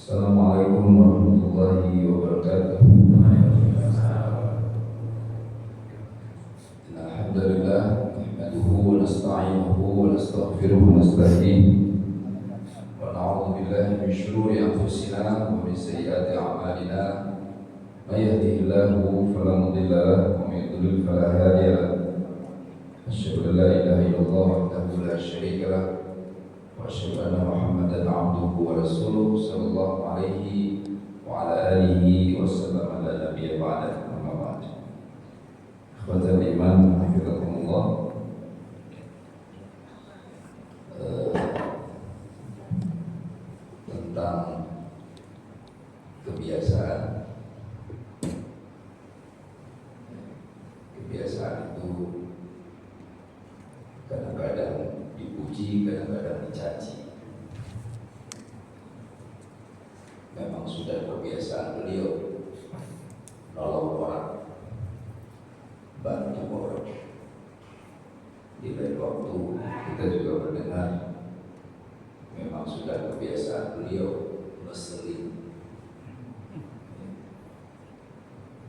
Assalamualaikum warahmatullahi wabarakatuh. Alhamdulillah, nahmaduhu wa nasta'inuhu wa nastaghfiruhu wa nastahdihi wa na'udzu billahi min shururi anfusina wa min sayyiati a'malina. May yahdihillahu fala mudilla lahu wa may yudlil fala hadiya lahu. Asyhadu an la ilaha illallah wahdahu la syarika lahu وأشهد أن محمدا عبده ورسوله صلى الله عليه وعلى آله وسلم لا نبي بعده أما بعد. إخوة الإيمان حفظكم الله. Tentang kebiasaan itu kadang-kadang dipuji, kadang-kadang dicaci. Memang sudah kebiasaan beliau nolong orang, bantu orang. Di lain waktu kita juga mendengar memang sudah kebiasaan beliau ngeselin.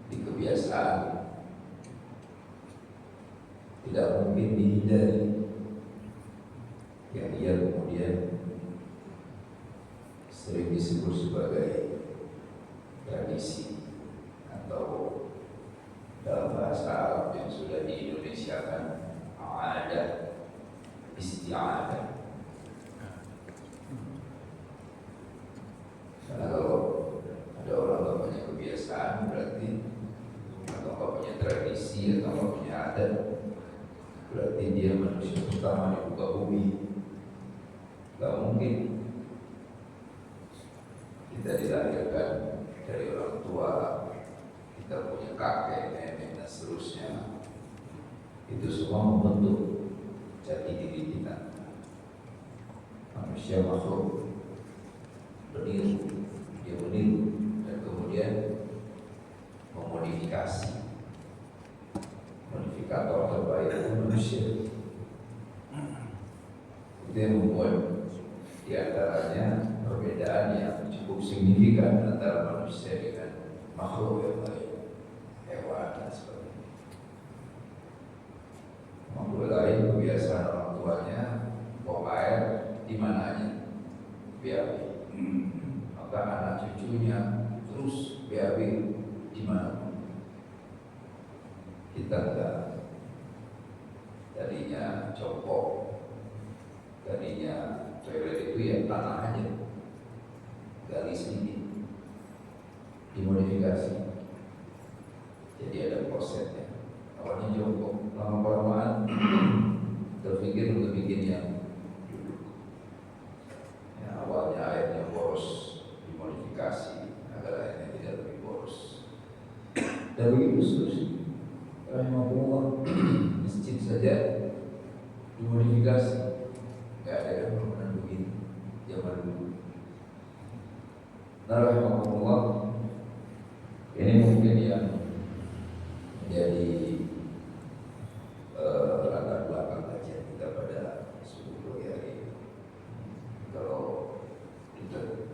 Di kebiasaan tidak mungkin dihindari, yang ia kemudian sering disebut sebagai tradisi atau dalam bahasa Arab yang sudah di-Indonesiakan ada isti'adah. Karena kalau ada orang yang punya kebiasaan berarti atau nggak punya tradisi atau nggak punya adat, berarti dia manusia pertama di muka bumi. Gak mungkin kita dilahirkan dari orang tua, kita punya kakek, nenek, dan seterusnya. Itu semua membentuk jati diri kita. Manusia makhluk beniru, dia meniru dan kemudian memodifikasi. Modifikator terbaik itu manusia. Itu yang membuat di antaranya perbedaan yang cukup signifikan antara manusia dengan makhluk yang lain, hewan dan sebagainya. Makhluk lain kebiasaan orang tuanya buang air di mananya, BAB. Maka anak cucunya terus BAB di mana. Kita enggak. Tadinya copok, tadinya toilet itu ya tanah aja, gali sedikit, dimodifikasi. Jadi ada prosesnya. Awalnya jongkok, lama-kelamaan terpikir untuk bikin yang duduk. Ya, awalnya airnya boros, dimodifikasi agar airnya tidak lebih boros. Dan begitu seterusnya. Rahimahullah, masjid saja dimodifikasi. Gak ada yang pernah begini zaman dulu. Rahimahullah, ini mungkin yang menjadi latar belakang kajian kita pada subuh hari ini. Kalau kita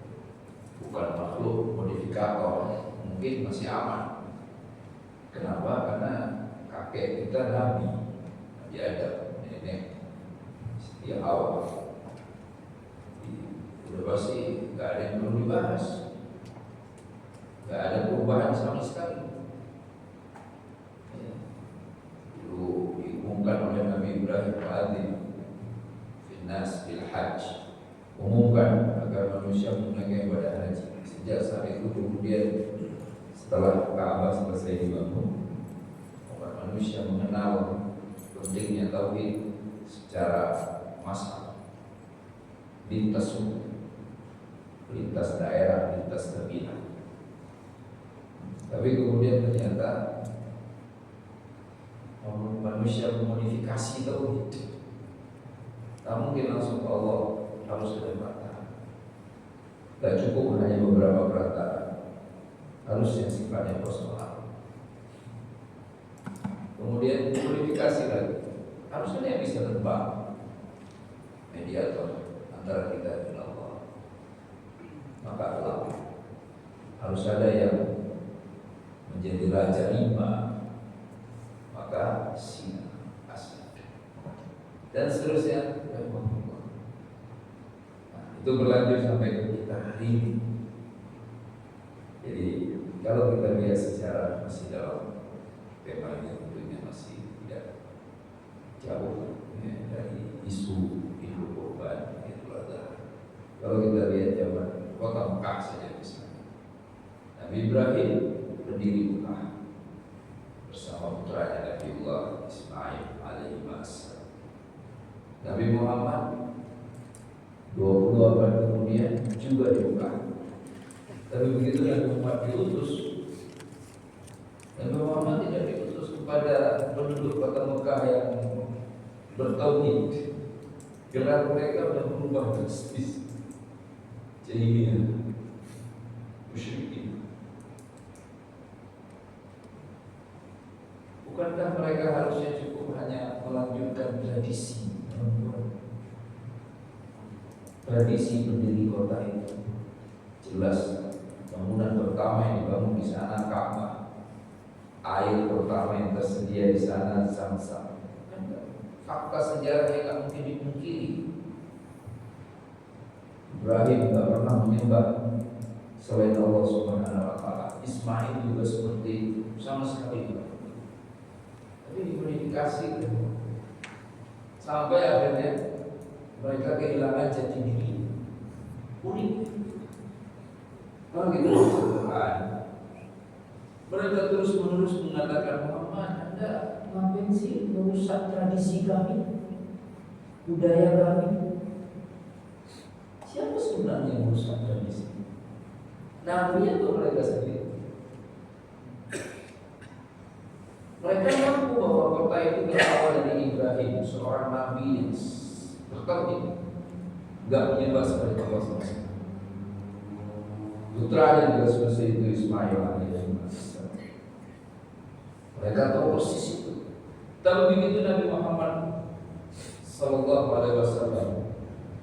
bukan makhluk modifikator, mungkin masih aman. Kenapa? Karena kakek kita Nabi Adam, nenek setiap awal. Udah pasti gak ada yang perlu dibahas, gak ada perubahan sama sekali. Dulu diumumkan oleh Nabi Ibrahim al-Adhim Finnas bil Hajj, umumkan agar manusia menunaikan ibadah haji. Sejak saat itu kemudian setelah Ka'bah selesai dibangun, umat manusia mengenal pentingnya tauhid secara massal, lintas suku, lintas daerah, lintas kabilah. Tapi kemudian ternyata manusia memodifikasi tauhid. Tak mungkin langsung ke Allah, harus ada perantara. Tak cukup hanya beberapa perantara, harus yang sifatnya personal. Kemudian modifikasi lagi, harusnya yang bisa terbang, mediator antara kita dan Allah. Maka Allah harus ada yang menjadi raja riba, maka singa asal dan seterusnya. Itu berlanjut sampai ke kita hari ini. Jadi kalau kita lihat secara masih dalam temanya, tentunya masih tidak jauh dari isu hidup korban Idul Adha. Kalau kita lihat zaman kota Mekah saja misalnya, Nabi Ibrahim berdiri Mekah bersama putranya Nabiullah Ismail alaihissalam. Nabi Muhammad 20 abad kemudian juga di Mekah. Tapi begitu Nabi Muhammad diutus, Nabi Muhammad tidak diutus kepada penduduk kota Mekah yang bertauhid. Gelar mereka sudah berubah drastis. Jahiliyah, musyrikin. Bukankah mereka harusnya cukup hanya melanjutkan tradisi pendiri kota itu? Jelas bangunan pertama yang dibangun di sana Ka'bah, air pertama yang tersedia di sana Zamzam. Fakta sejarah yang tak mungkin dipungkiri. Ibrahim tidak pernah menyembah selain Allah Subhanahu wa Ta'ala. Ismail juga seperti itu, sama sekali tidak. Tapi dimodifikasi sampai akhirnya mereka kehilangan jati diri. Unik. Kalau gitu mereka terus menerus mengatakan, Muhammad, Anda ngapain sih merusak tradisi kami, budaya kami? Siapa sebenarnya yang merusak tradisi? Nabi atau mereka sendiri? Mereka mampu bahwa kota itu berawal dari Ibrahim, seorang nabi yang bertauhid, enggak menyembah seperti Allah SWT. Putranya juga seperti itu, Ismail alaihissalam. Mereka tahu persis itu. Tapi begitu Nabi Muhammad sallallahu alaihi wasallam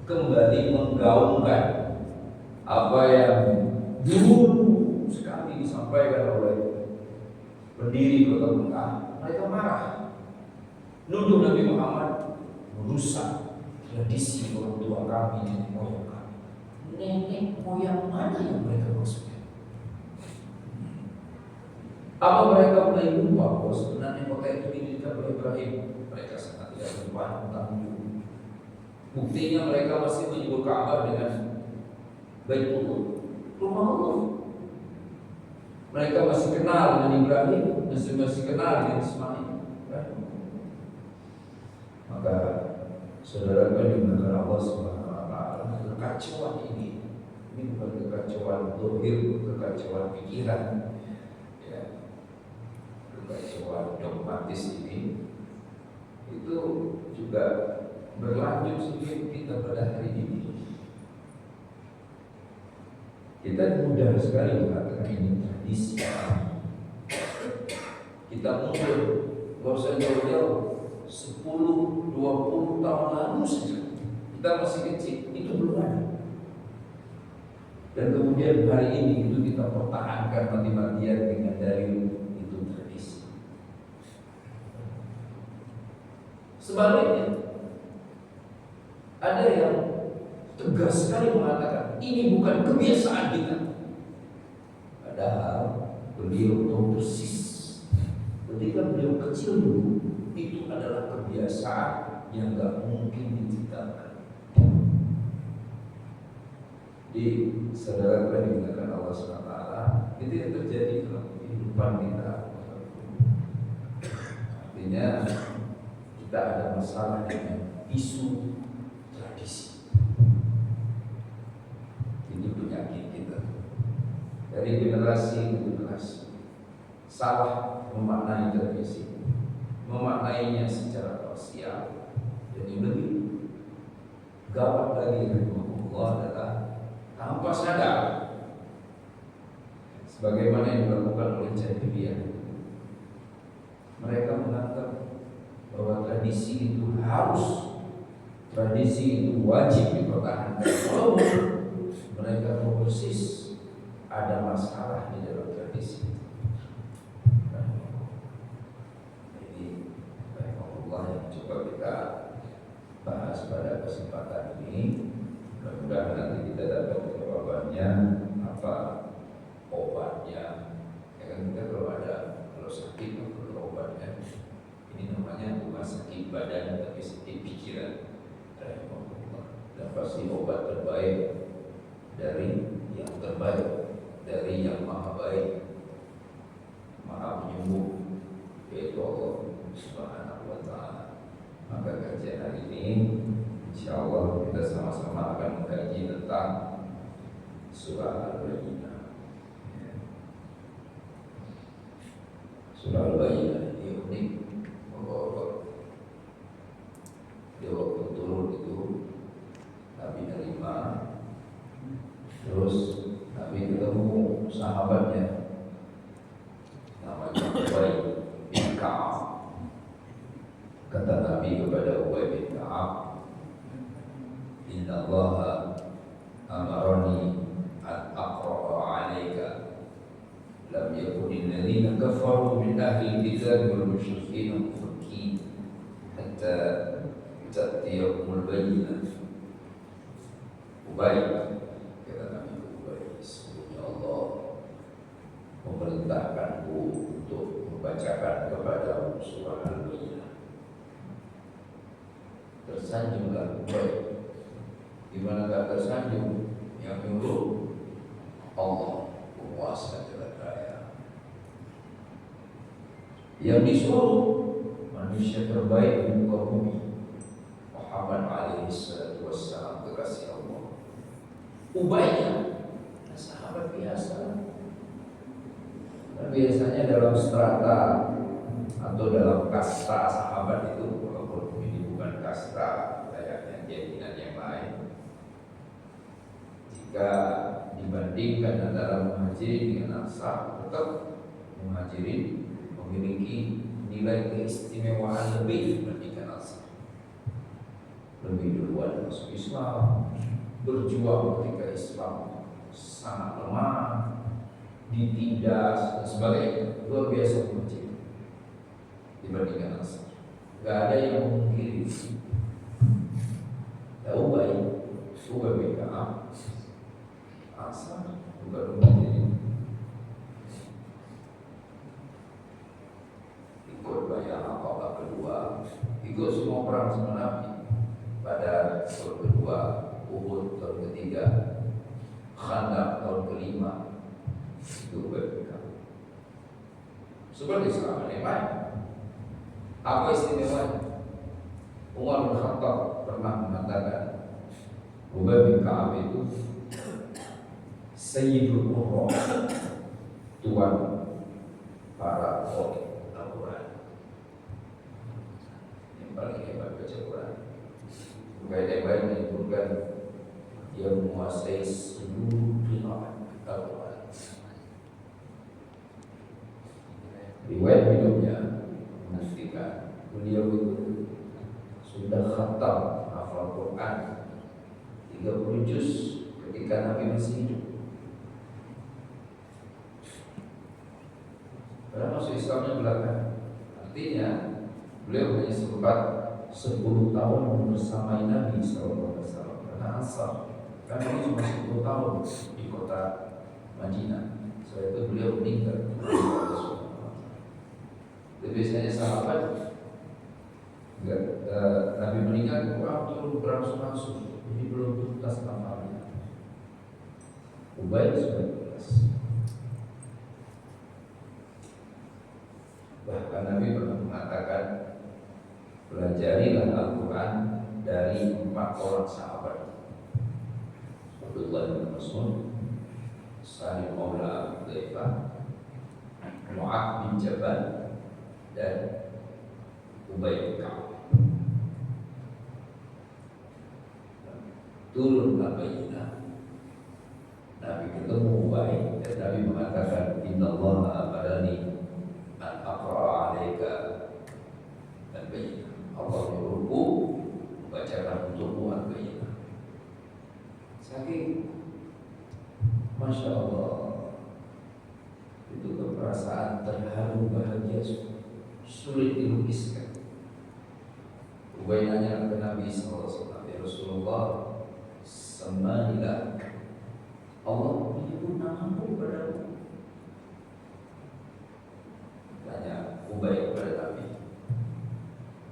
kembali menggaungkan apa yang dulu sekali disampaikan oleh pendiri kota Mekah, mereka marah. Nuduh Nabi Muhammad merusak tradisi orang tua kami, nenek moyang kami. Nenek moyang mana yang mereka maksudnya? Apa mereka mulai lupa bahwa sebenarnya kota itu didirikan oleh Ibrahim? Mereka sangat tidak berpantang. Buktinya mereka masih menyebut Ka'bah dengan Baitullah, rumah Allah. Mereka masih kenal dengan Ibrahim, masih kenal dengan Ismail. Maka saudara dimuliakan Allah Subhanahu wa Ta'ala, kekacauan ini bukan kekacauan zahir, kekacauan pikiran, ya, kekacauan dogmatis ini itu juga berlanjut sebelum kita pada hari ini. Kita mudah sekali mengatakan ini tradisi. Kita mundur, gak usah jauh-jauh, 10-20 tahun lalu saja. Kita masih kecil, itu belum ada. Dan kemudian hari ini itu kita pertahankan mati-matian dengan dalil itu tradisi. Sebaliknya, ada yang tegas sekali mengatakan ini bukan kebiasaan kita. Padahal beliau tahu persis ketika beliau kecil dulu itu adalah kebiasaan yang gak mungkin diciptakan. Di saudara yang digunakan Allah SWT, itu yang terjadi dalam kehidupan kita. Artinya kita ada masalah dengan isu tradisi. Ini penyakit kita. Dari generasi ke generasi salah memaknai tradisi, memaknainya secara parsial. Dan yang lebih gawat lagi dari Allah adalah tanpa sadar, sebagaimana yang dilakukan oleh jahiliyah. Mereka menganggap bahwa tradisi itu harus, tradisi itu wajib dipertahankan. Walaupun mereka tahu persis ada masalah di situ. Ini rahimahullah yang coba kita bahas pada kesempatan ini. Mudah-mudahan nanti kita dapat jawabannya, apa obatnya. Ya kan kita kalau sakit perlu obatnya. Ini namanya bukan sakit badan tapi sakit pikiran. Dan pasti obat terbaik dari yang terbaik, dari yang maha baik, maha penyembuh, yaitu Allah Subhanahu wa Ta'ala. Maka kajian hari ini insyaallah kita sama-sama akan mengkaji tentang surah Al-Bayyinah. Surah Al-Bayyinah ini unik. Dia waktu turun itu Nabi nerima, terus Nabi ketemu sahabatnya namanya Ubay bin Ka'ab. Kata Nabi kepada Ubay bin Ka'ab, Inna Allaha amarani an aqra'a alayka lam yakun alladhina kafaru min ahli al-kitab wal musyrikin mufakin hatta ta'tiyahumul bayyinah. Ubay, kata Nabi Ubay, sesungguhnya Allah memerintahkanku untuk membacakan kepada surah Al-Bayyinah. Tersanjunglah Ubay. Gimana gak tersanjung? Yang nyuruh Allah, penguasa jagat raya. Yang disuruh manusia terbaik di muka bumi, Muhammad alaihi salatu wassalam, kekasih Allah. Ubaynya sahabat biasa. Dan biasanya dalam strata atau dalam kasta sahabat itu, walaupun ini bukan kasta layaknya keyakinan yang lain, jika dibandingkan antara muhajirin dengan ansar, tetap muhajirin memiliki nilai keistimewaan lebih dibandingkan ansar. Lebih duluan masuk Islam, berjuang ketika Islam sangat lemah, ditindas dan sebagainya. Luar biasa muhajirin dibandingkan ansar. Gak ada yang memungkiri. Ubay bin Ka'ab ansar bukan muhajirin. Ikut bayar Aqabah kedua, ikut semua perang sama Nabi. Pada tahun kedua, Uhud tahun ketiga, Khandaq tahun kelima, itu berbeda. Seperti sahabat yang lain. Apa istimewanya? Umar bin Khattab pernah mengatakan, Ubay bin Ka'ab itu Sayyidul Qurra, tuan para qori Al-Quran, yang paling hebat baca Quran. Ubay yang lain menyebutkan dia menguasai seluruh qiraat Al-Quran. Riwayat hidupnya memastikan beliau itu sudah khatam hafal Quran 30 juz ketika Nabi masih hidup. Karena masuk Islamnya belakang. Artinya beliau hanya sempat 10 tahun bersama Nabi SAW. Karena Ansar, karena ini cuma 10 tahun di kota Madinah. Setelah itu beliau meninggal. Jadi biasanya sahabat Nabi meninggal, orang turun berangsur-angsur, jadi belum tuntas amalnya. Ubay sudah jelas. Bahkan Nabi pernah mengatakan, pelajarilah Al-Quran dari 4 orang sahabat: Abdullah bin Mas'ud, Salim Maula Abu Dhaifah, Mu'adz bin Jabal, dan Ubay bin Ka'ab. Turun Al-Bayyinah, Nabi ketemu Ubay dan Nabi mengatakan, Inna Allah amarani an aqra'a alaika Al-Bayyinah. Allah menyuruhku membacakan untukmu Al-Bayyinah. Saking Masya Allah, itu sangat terharu, bahagia, sulit dilukiskan. Ubay nanya ke Nabi SAW, ya Rasulullah, semanilah Allah menyebut namamu kepadamu. Tanya Ubay kepada Nabi.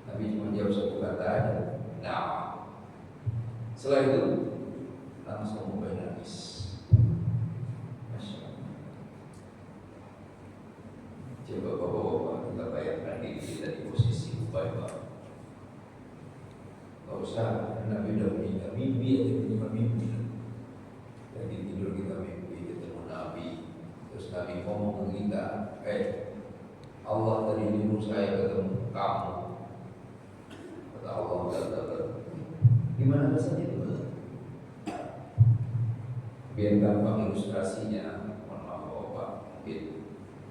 Nabi cuma jawab satu kata aja, nah. Setelah itu langsung Ubay nangis. Masya Allah. Coba bapak-bapak kita bayangkan diri kita di posisi Ubay, Pak. Gak usah, Nabi udah meninggal, mimpi aja minimal mimpi. Jadi tidur kita mimpi ketemu Nabi, terus Nabi ngomong ke kita, Allah tadi nyuruh saya ketemu kamu. Kata Allah, gimana rasanya itu? Biar gampang ilustrasinya, mohon maaf Bapak, mungkin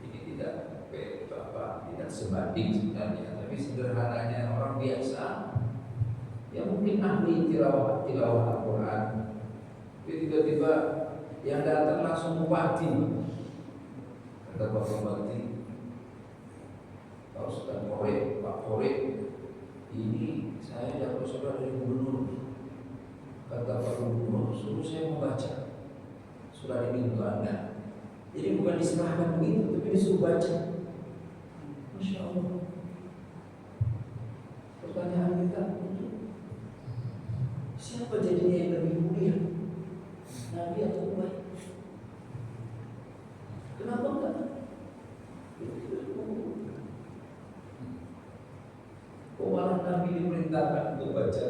ini tidak sebanding sebenarnya, tapi sederhananya orang biasa yang mungkin ahli tilawah Al-Quran, tiba-tiba yang datang langsung bupati. Kata Pak Bupati, Pak Ustaz Korek, Pak Korek, ini saya dapat surat dari gubernur. Kata Pak Gubernur, suruh saya membaca surat ini untuk Anda. Jadi bukan diserahkan begitu, tapi disuruh baca. Masya Allah. Pertanyaan kita, siapa jadinya yang lebih mulia, Nabi atau Ubay? Kenapa enggak? Malah Nabi diperintahkan untuk baca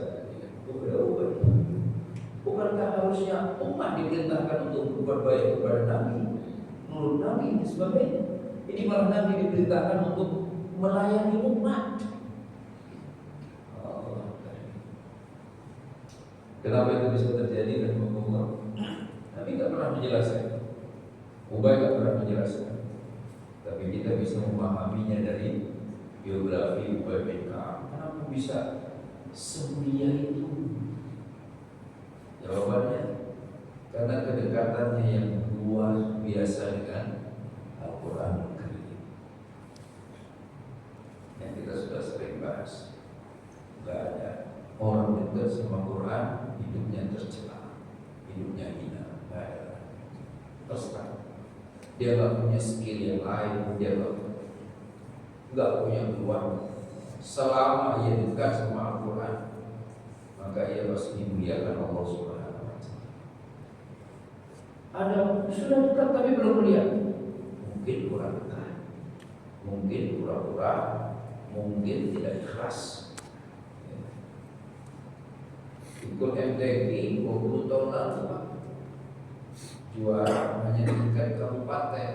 kepada Ubay. Bukankah harusnya umat diperintahkan untuk berbuat baik kepada Nabi, menurut Nabi dan sebagainya? Ini malah Nabi diperintahkan untuk melayani umat. Kenapa itu bisa terjadi dan mengubah? Nabi tidak pernah menjelaskan, Ubay tidak pernah menjelaskan. Tapi kita bisa memahaminya dari biografi Ubay bin Ka'ab. Kenapa bisa semulia itu? Jawabannya, karena kedekatannya yang luar biasa dengan Al-Quran Al-Karim. Yang kita sudah sering bahas. Tidak ada orang dekat sama Quran hidupnya tercela, hidupnya hina. Tidak ada. Terus dia tidak punya skill yang lain, dia tidak punya peluang. Selama ia dekat sama Al-Quran, maka ia pasti dimuliakan Allah Subhanahu wa Ta'ala. Ada sudah dekat tapi belum melihat, mungkin kurang dekat, mungkin pura-pura, mungkin tidak ikhlas. Ikut MTQ 20 tahun lalu, Pak, juara hanya di tingkat kabupaten,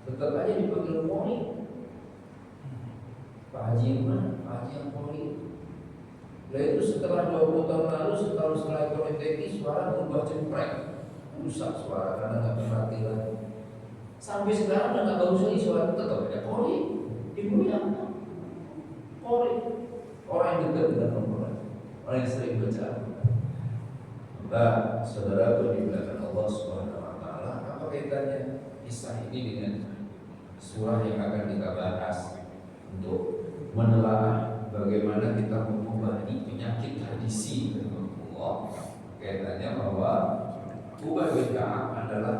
tetap aja dipanggil Polri. Pak Haji mana? Pak Haji yang Polri. Nah itu setelah 20 tahun lalu, setahun setelah ikut MTQ, suara berubah cempreng, rusak suara karena nggak berarti lagi. Sampai sekarang nggak bagus lagi suara, tetap ada Polri. Dimuliakan Polri, orang yang dekat dengan Al-Quran, orang yang sering baca. Maka saudara dimuliakan Allah Subhanahu wa Ta'ala. Apa kaitannya kisah ini dengan surah yang akan kita bahas untuk menelaah bagaimana kita mengobati penyakit tradisi Allah? Kaitannya bahwa Ubay bin Ka'ab adalah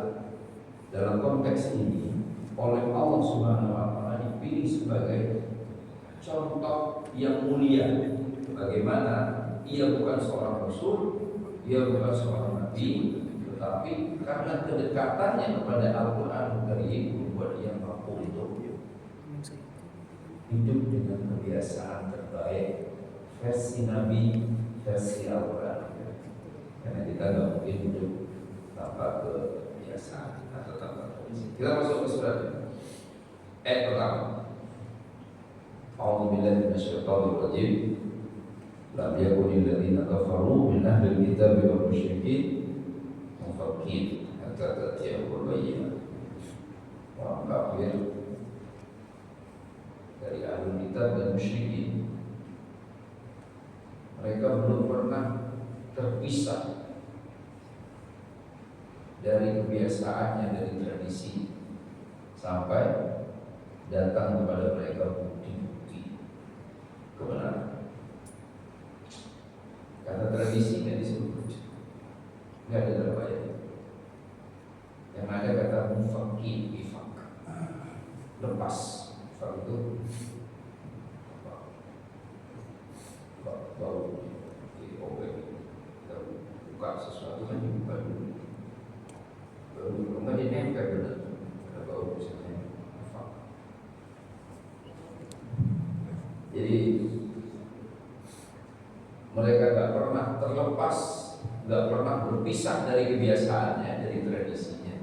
dalam konteks ini oleh Allah Subhanahu wa Ta'ala dipilih sebagai contoh yang mulia. Bagaimana ia bukan seorang rasul, ia bukan seorang nabi, tetapi karena kedekatannya kepada Al-Quran Karim membuat ia mampu untuk hidup dengan kebiasaan terbaik versi Nabi, versi Al-Quran. Karena kita tidak mungkin hidup tanpa kebiasaan atau tanpa tradisi. Kita masuk ke surat ayat pertama. A'udzubillahi minasyaitonir rajim. Lam yakunil ladzina kafaru min ahlil kitabi wal musyrikin munfakin hatta ta'tiyahumul bayyinah. Orang kafir dari ahlul kitab dan musyrikin, mereka belum pernah terpisah dari kebiasaannya, dari tradisi, sampai datang kepada mereka bukti-bukti kebenaran. Kata tradisi nggak disebut, nggak ada dalam ayat itu. Yang ada kata mufakki, ifak, lepas. Ifak itu bau diobek, kita buka sesuatu kan dibuka dulu, baru nggak dinempel dulu, ada bau misalnya ifak. Jadi mereka nggak pernah terlepas, nggak pernah berpisah dari kebiasaannya, dari tradisinya.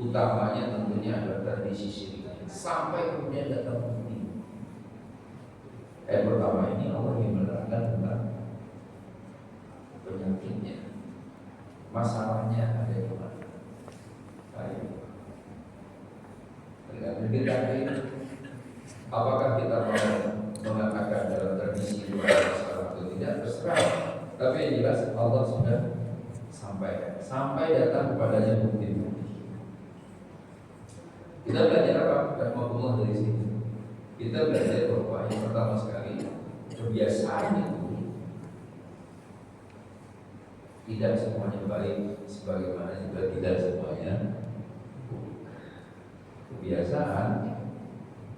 Utamanya tentunya adalah tradisi syirik. Sampai kemudian datang bukti. Pertama ini Allah yang menerangkan tentang penyakitnya, masalahnya ada di mana. Ayo, tergantung kita ini. Apakah kita mau mengatakan dalam tradisi itu ada masalah atau tidak, terserah. Tapi yang jelas Allah sudah sampai datang kepadanya bukti-bukti. Kita belajar apa? Rahmatullah dari sini. Kita belajar bahwa yang pertama sekali kebiasaan itu tidak semuanya baik, sebagaimana juga tidak semuanya buruk. Kebiasaan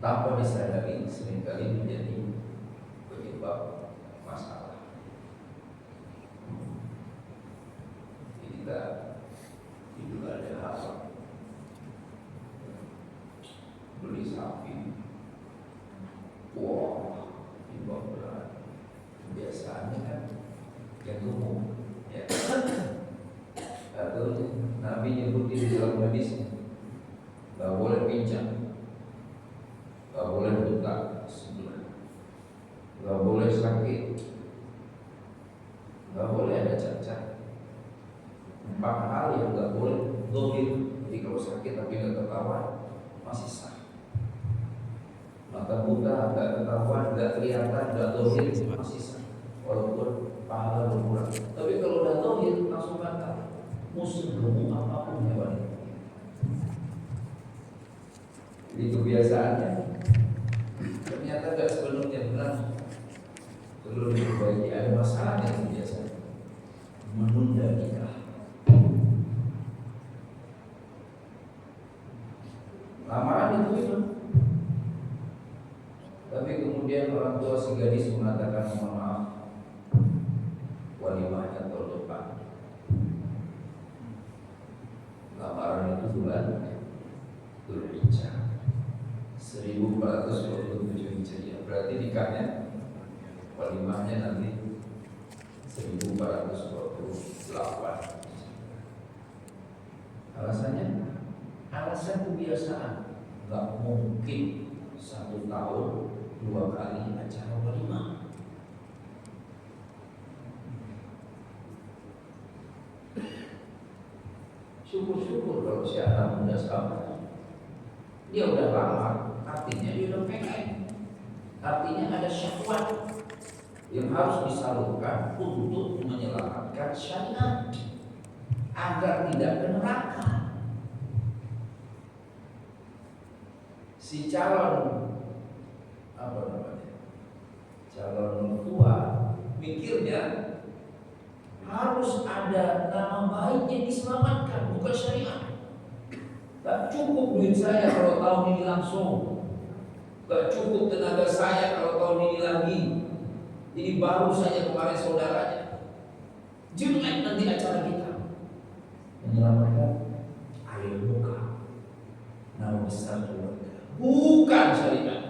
tanpa disadari seringkali menjadi penyebab masalah. Kita itu ada hal beli sapi, wah, timbang berat. Kebiasaannya kan yang umum, ya. Atau Nabi nyebutin di dalam hadisnya, nggak boleh pincang, nggak boleh buta sebelah, nggak boleh sakit, nggak boleh ada cacat. 4 hal yang nggak boleh dohir. Jadi kalau sakit tapi nggak ketahuan masih sah. Mata buta nggak ketahuan, nggak kelihatan, nggak dohir masih sah, walaupun pahala berkurang. Tapi kalau udah dohir langsung batal. Musuh gemuk apapun hewan. Jadi kebiasaannya ternyata nggak sepenuhnya benar. Perlu diperbaiki. Ada masalahnya kebiasaan menunda nikah. Lamaran itu. Tapi kemudian orang tua si gadis mengatakan mohon maaf, walimahnya tahun depan. Lamaran itu bulan Dzulhijjah 1427 Hijriah. Berarti nikahnya, walimahnya nanti 1428. Alasannya? Alasan kebiasaan. Gak mungkin 1 tahun 2 kali acara walimah. Syukur-syukur kalau si anak muda sabar. Dia udah lama, artinya dia udah pengen. Artinya ada syahwat yang harus disalurkan untuk menyelamatkan syariat agar tidak ke neraka. Si calon calon mertua mikirnya harus ada nama baik yang diselamatkan, bukan syariat. Gak cukup duit saya kalau tahun ini langsung, gak cukup tenaga saya kalau tahun ini lagi. Jadi baru saja kemarin saudaranya, jelek nanti acara kita. Menyelamatkan air muka, nama besar keluarga, bukan syariat.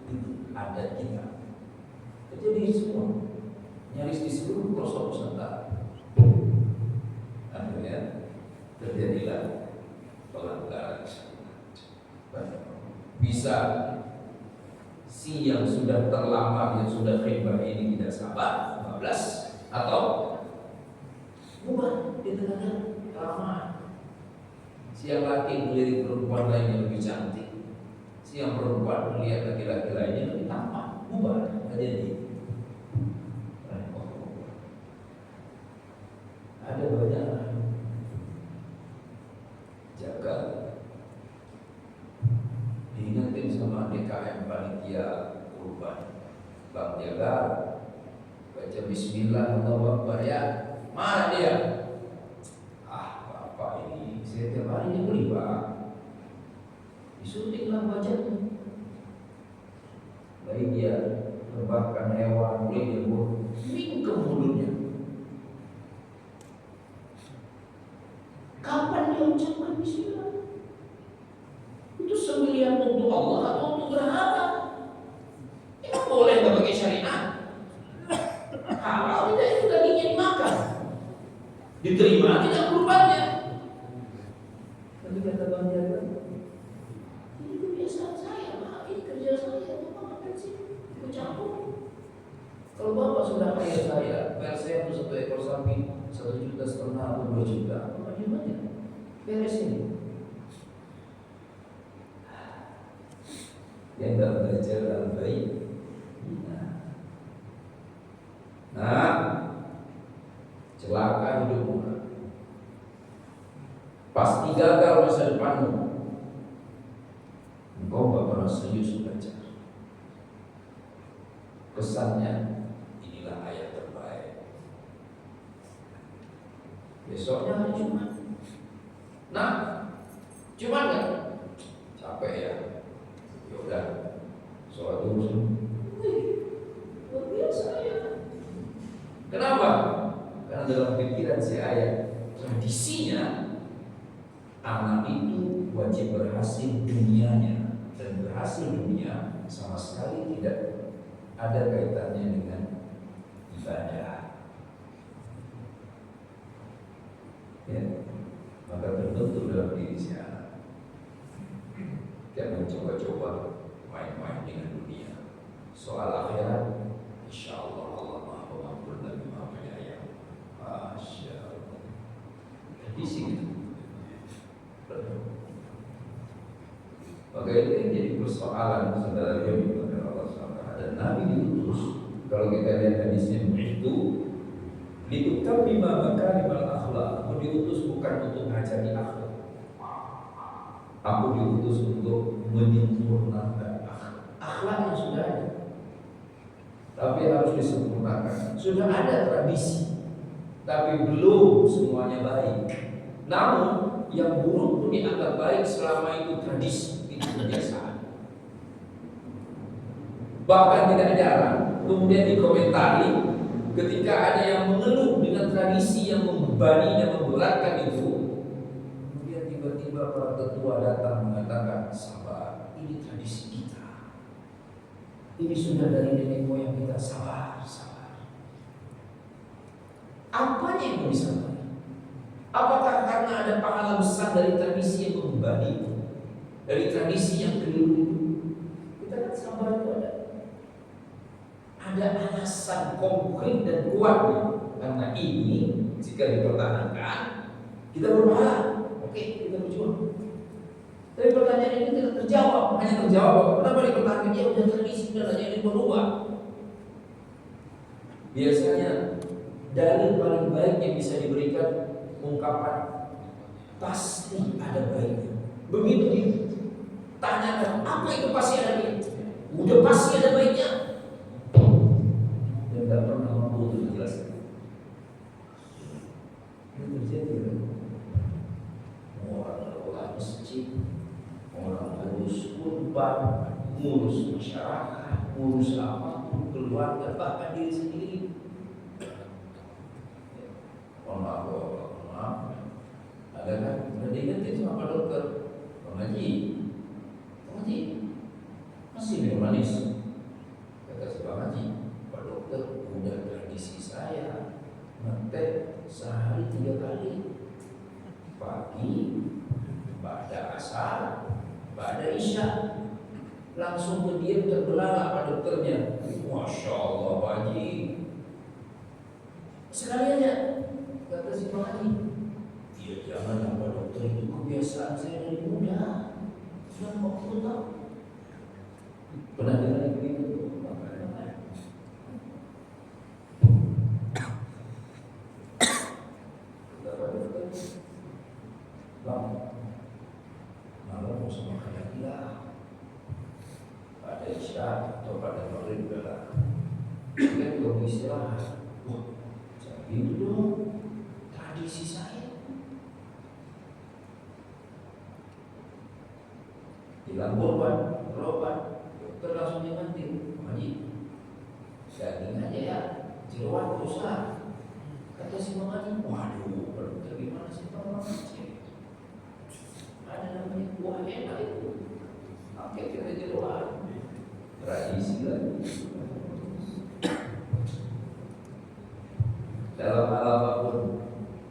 Itu ada kita. Jadi semua nyaris di seluruh pelosok Nusantara. Akhirnya terjadilah pelanggaran syariat. Bisa si yang sudah terlamar, yang sudah khidmah ini tidak sabar, 15, atau bubar di tengah keramaian. Si yang laki melirik perempuan lain yang lebih cantik, si yang perempuan melihat laki-laki lainnya lebih tampan, bubar, nggak jadi. Ada banyak jaga, diingetin sama PKM panitia kurban. Bang jaga baca bismillah Allahu Akbar ya. Mana dia? Bapak ini saya tiap hari dia beli Pak. Disuntiklah wajahnya. Baik dia terbakar hewan, boleh dia mingkem mulutnya. Kapan dia ucapkan bismillah? Itu sembilan untuk Allah atau untuk berhala? Itu boleh nggak pakai syariat? Halal tidak itu dagingnya dimakan, diterima tidak kurbannya. Tapi kata Bang Jaga, ini kebiasaan saya Pak, ini kerja saya, Bapak makan sih, ikut campur. Kalau Bapak sudah kaya saya, bayar saya untuk 1 ekor sapi 1,5 juta atau 2 juta, Bapak gimana? Beres ini. Yang tidak belajar al-baik. Nah, celaka hidupmu. Pasti gagal masa depanmu. Engkau gak pernah serius belajar. Kesannya inilah ayat terbaik. Besoknya hari Jumat. Nah, Jumat gak? Capek ya. Yaudah, sholat dulu. Luar biasa ya. Kenapa? Karena dalam pikiran si ayah, tradisinya anak itu wajib berhasil dunianya, dan berhasil dunia sama sekali tidak ada kaitannya dengan ibadah. Ya, maka terbentuk dalam diri si anak. Jangan coba-coba main-main dengan dunia. Soal akhirat, insya Allah Allah Maha Pengampun dan Maha Penyayang. Masya Allah. Di sini. Maka itu yang jadi persoalan saudara kami kepada Allah SWT. Dan Nabi diutus, kalau kita lihat hadisnya itu, lituktamima makarimal akhlak. Aku diutus bukan untuk ngajari akhlak. Aku diutus untuk menyempurnakan akhlak yang sudah ada. Tapi harus disempurnakan. Sudah ada tradisi, tapi belum semuanya baik. Namun yang buruk pun dianggap baik selama itu tradisi, itu kebiasaan. Bahkan tidak jarang kemudian dikomentari ketika ada yang mengeluh dengan tradisi yang membebani dan memberatkan itu, kemudian tiba-tiba para tetua datang mengatakan, sabar, ini tradisi kita, ini sudah dari nenek moyang kita, sabar. Apanya yang mau disabar? Apakah karena ada pahala besar dari tradisi yang membebani itu, dari tradisi yang keliru itu? Kita kan sabar itu ada alasan konkret dan kuatnya. Karena ini jika dipertahankan kita berpahala. Oke, kita berjuang. Tapi pertanyaan ini tidak terjawab. Hanya terjawab kenapa dipertahankan? Ya udah tradisi, udah jadi berubah. Biasanya dalil paling baik yang bisa diberikan ungkapan pasti ada baiknya. Begitu ditanyakan apa itu pasti ada baiknya, udah pasti ada baiknya, dan tidak pernah mampu untuk menjelaskan. Ini terjadi kan? Orang kelola masjid, orang ngurus kurban, ngurus masyarakat, ngurus apapun, keluarga, bahkan diri sendiri. Ada kan? Udah diingetin sama Pak Dokter, Pak Haji masih minum manis. Kata si Pak Haji, Pak Dokter, udah tradisi saya ngetek sehari 3 kali, pagi, pada asar, pada isya. Langsung berdiam terbelalak Pak Dokternya. Masya Allah Pak Haji, sekali aja. Kata si Pak Haji, ya jangan Pak Dokter, itu kebiasaan saya dari muda. Sudah 40 tahun. Pernah dengar yang begitu? Kata Pak Dokter, Bang, malam mau sama kayak gila. perlu istirahat. Wah, jangan gitu dong. Tradisi saya. Hilang berobat, dokter langsung nyemantin, Haji, daging aja ya, jeroan rusak. Kata si Bang Haji, waduh, dokter gimana sih Bang Haji? Ada namanya buah enak itu, pakai kita jeroan, tradisi lagi. Dalam hal apapun,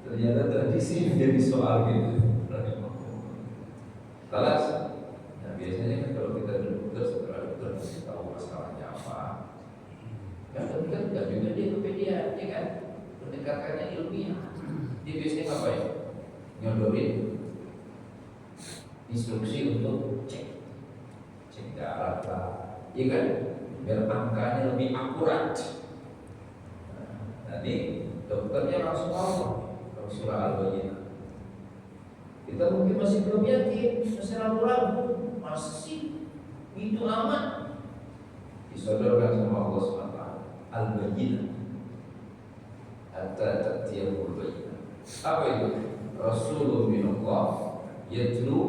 ternyata tradisi menjadi soal gitu. Kelas. Nah, biasanya kan kalau kita dokter, setelah dokter kasih tahu masalahnya apa, kan dokter juga dia kepedia, ya kan? Pendekatannya ilmiah. Dia biasanya ngapain? Nyodorin instruksi untuk cek darah lah, ya kan? Biar angkanya lebih akurat. Nanti dokternya langsung tahu kalau surah Al-Bayyinah. Kita mungkin masih belum yakin, masih ragu-ragu, masih itu aman. Disodorkan sama Allah SWT Al-Bayyinah, hatta ta'tiyahul bayyinah. Apa itu? Rasulullah minallah yatlu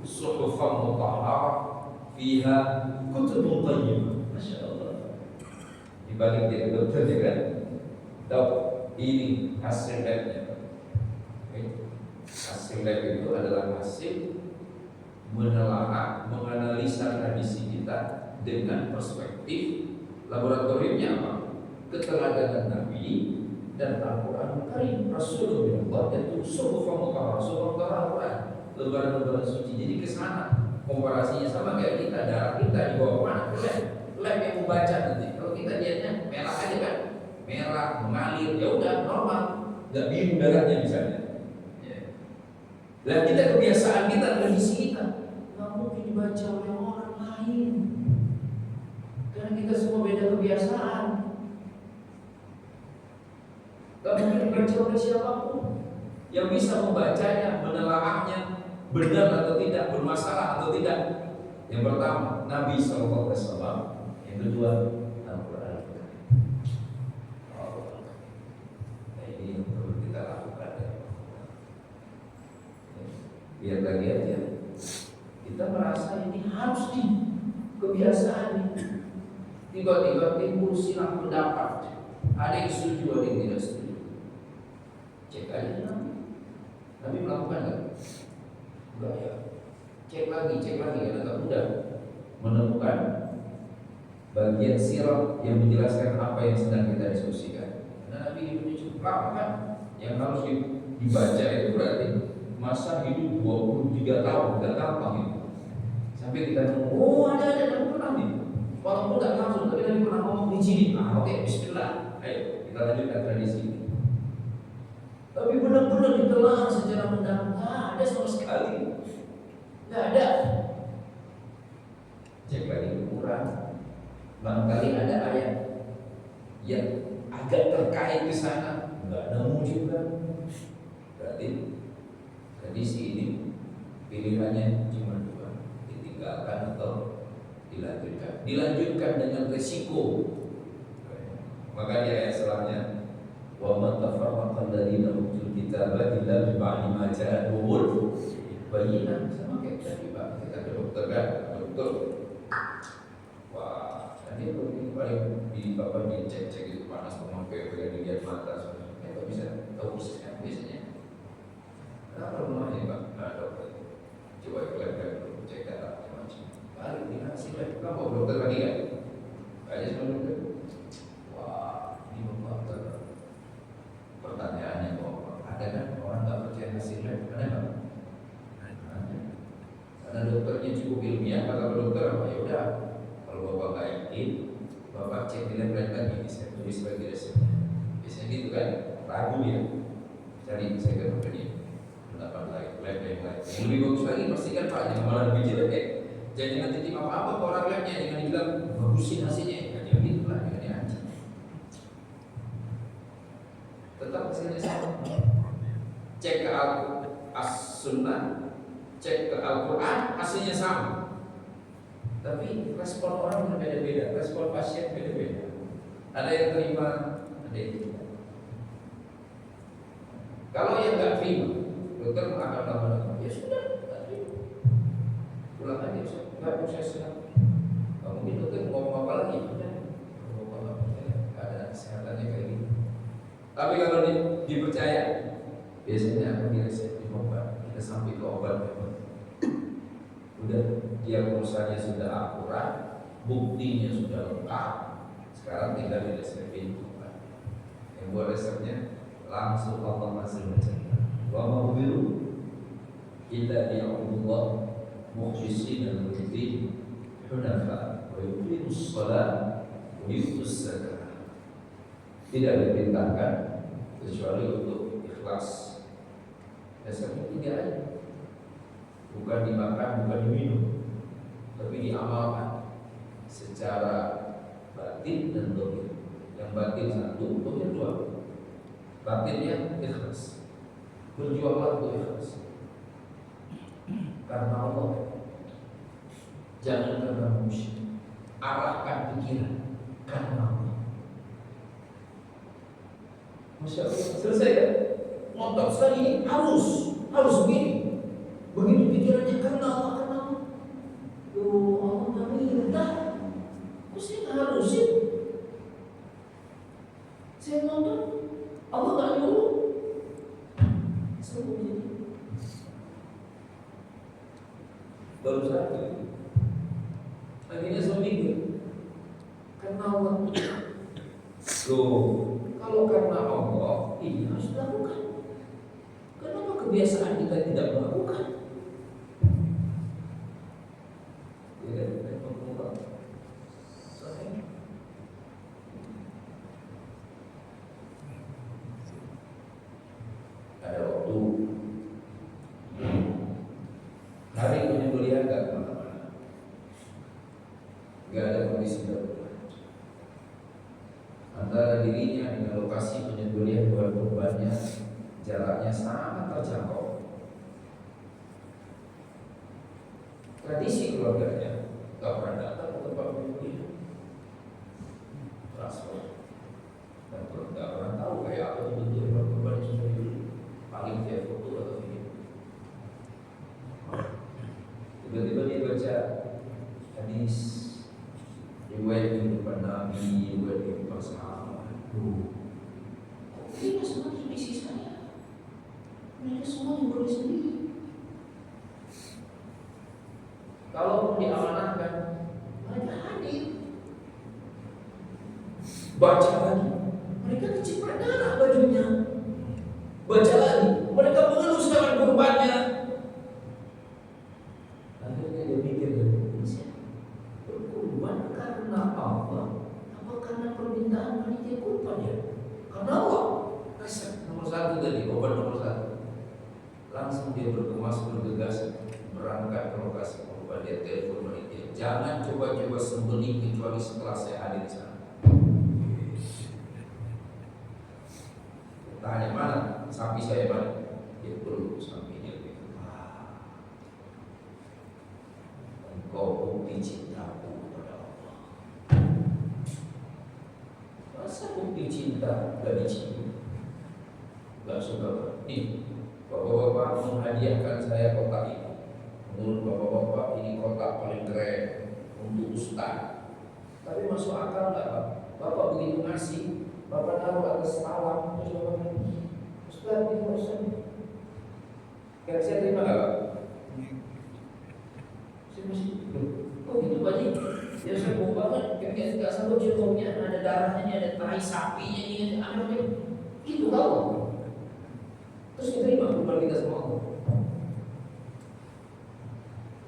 suhufan mutahharah fiha kutubun qayyimah. Masya Allah. Dibalik dia dokter dia kan, tahu ini hasil labnya. Hasil lab itu adalah hasil menelaah, menganalisa tradisi kita dengan perspektif laboratoriumnya apa? Keteladanan Nabi dan Al-Quran Karim. Rasulullah itu suhufan mutahharah, suhufan mutahharah, lembaran-lembaran suci. Jadi kesana komparasinya sama kayak kita, darah kita di bawah mana? Lab yang membaca nanti. Kalau kita lihatnya merah aja kan, merah mengalir, ya udah normal, nggak biru darahnya misalnya. Dan kita kebiasaan kita, tradisi kita nggak mungkin dibaca oleh orang lain, karena kita semua beda kebiasaan. Nggak mungkin dibaca oleh siapapun. Yang bisa membacanya, menelaahnya, benar atau tidak, bermasalah atau tidak. Yang pertama Nabi SAW. Yang kedua Al-Quran. Nah, ini yang perlu kita lakukan. Lihat lagi aja, kita merasa ini harus di kebiasaan ini. Tiba-tiba timbul silang pendapat, ada yang setuju, ada yang tidak setuju. Cek aja Nabi melakukan nggak? Enggak ya. Cek lagi karena nggak mudah menemukan bagian sirah yang menjelaskan apa yang sedang kita diskusikan. Karena Nabi hidupnya cukup lama kan, yang harus dibaca itu berarti masa hidup 23 tahun, tidak gampang itu. Sampai kita ngomong, oh ada Nabi pernah nih. Walaupun tidak langsung, tapi Nabi pernah ngomong di sini. Oke, bismillah. Ayo kita lanjutkan tradisi ini. Tapi benar-benar ditelaah secara mendalam, nggak ada sama sekali. Nggak ada. Cek lagi ukuran. Barangkali ada ayat yang agak terkait ke sana, nggak nemu juga. Berarti tradisi ini pilihannya cuma dua, ditinggalkan atau dilanjutkan. Dilanjutkan dengan resiko. Maka di ayat selanjutnya, wa man tafarraqa alladziina utul kitaba illa bi ba'di ma ja'ahumul bayyinah. Sama kayak tadi Pak, kita ke dokter kan, dokter. Wah, tadi ini paling di bapak dicek-cek itu panas, memakai dilihat mata, nggak bisa tahu persisnya biasanya. Apa rumahnya Pak? Nah, dokter. Coba iklan cek darah macam. Balik di hasil lab. Kamu dokter lagi kan? Aja sama dokter. Wah, ini membuat pertanyaannya kok ada kan orang nggak percaya hasil lab? Ada nggak? Karena dokternya cukup ilmiah, kata dokter apa? Ya udah, kalau bapak nggak yakin, bapak cek di lab lagi. Saya tulis sebagai resepnya. Biasanya gitu kan? Ragu ya. Cari saya ke dia. Pendapat lain, lab yang lain. Yang lebih bagus lagi pastikan Pak, jangan malah lebih jelek. Jadi nanti tim apa-apa ke orang labnya dengan dibilang bagusin hasilnya. Ya jangan gitu lah, jangan dihancur. Tetap hasilnya sama. Cek ke As-Sunnah, cek ke Al-Quran, hasilnya sama. Tapi respon orang berbeda-beda, respon pasien beda-beda. Ada yang terima, ada yang tidak. Kalau yang nggak terima, dokter akan melakukan, ya sudah, nggak terima, pulang aja, nggak proses lagi. Mungkin dokter ngomong apa lagi? Ngomong apa? Keadaan kesehatannya kayak gitu. Tapi kalau dipercaya, biasanya akan diresepin obat. Kita sampai ke obat memang. Udah diagnosanya sudah akurat, buktinya sudah lengkap. Sekarang tinggal diresepin obat. Yang buat resepnya langsung Allah masih bercerita. Wa ma umiru illa liya'budullah mukhlishina lahu-d-din hunafa wa yuqimus shalah wa yutuz zakah. Tidak diperintahkan kecuali untuk ikhlas. Resepnya 3 aja. Bukan dimakan, bukan diminum, tapi diamalkan secara batin dan zahir. Yang batin 1, zahir 2. Batinnya ikhlas. Berjuanglah untuk ikhlas karena Allah, jangan karena manusia. Arahkan pikiran karena Allah. Masya Allah, selesai kan? Ngotot sekali ini harus begini. Begitu pikirannya karena Allah, karena Allah. Loh, Allah nggak minta, kok saya nggak harusin? Saya ngotot, Allah nggak nyuruh. Semua jadi baru satu. Akhirnya saya mikir, karena Allah. Loh, kalau karena Allah, ini harus dilakukan. Kenapa kebiasaan kita tidak melakukan? Ada waktu hari penyembelihan nggak kemana-mana, nggak ada kondisi darurat. Antara dirinya dengan lokasi penyembelihan buat korbannya jaraknya sangat terjangkau. Tradisi keluarganya nggak pernah datang ke tempat penyembelihan, transfer, dan nggak pernah tahu kayak apa itu bentuk hewan korban yang sudah dibeli. Paling dia foto atau video. Tiba-tiba dia baca hadis riwayat kehidupan Nabi, riwayat kehidupan sahabat. Ini semua tradisi saya. Mereka semua yang boleh sendiri. Kalau diamanahkan, mereka hadir. Baca lagi, mereka kecipratan darah bajunya. Baca lagi, mereka mengelus tangan kurbannya. Akhirnya dia mikir, berkurban karena apa? Apa karena permintaan panitia kurban ya? Karena Allah. Resep nomor 1 tadi, obat nomor 1. Langsung dia bergemas, bergegas berangkat ke lokasi kurban. Dia telepon panitia, jangan coba-coba sembelih kecuali setelah saya hadir di sana. Tanya mana sapi saya mana? Dia perlu sapinya. Engkau bukti cintaku kepada Allah. Masa bukti cinta gak dicium? Gak suka. Nih, bapak-bapak menghadiahkan saya kotak ini. Menurut bapak-bapak ini kotak paling keren untuk ustaz. Tapi masuk akal gak Pak? Bapak begitu ngasih, Bapak taruh atas alam, terus Bapak bilang, Ustaz, ini Ustaz. Kira-kira terima gak Pak? Saya masih, oh gitu Pak Ji. Ya saya bau banget, kayaknya gak sanggup ciumnya, ada darahnya, ini ada tai sapinya, ini ada gitu kau. Terus diterima kurban kita semua.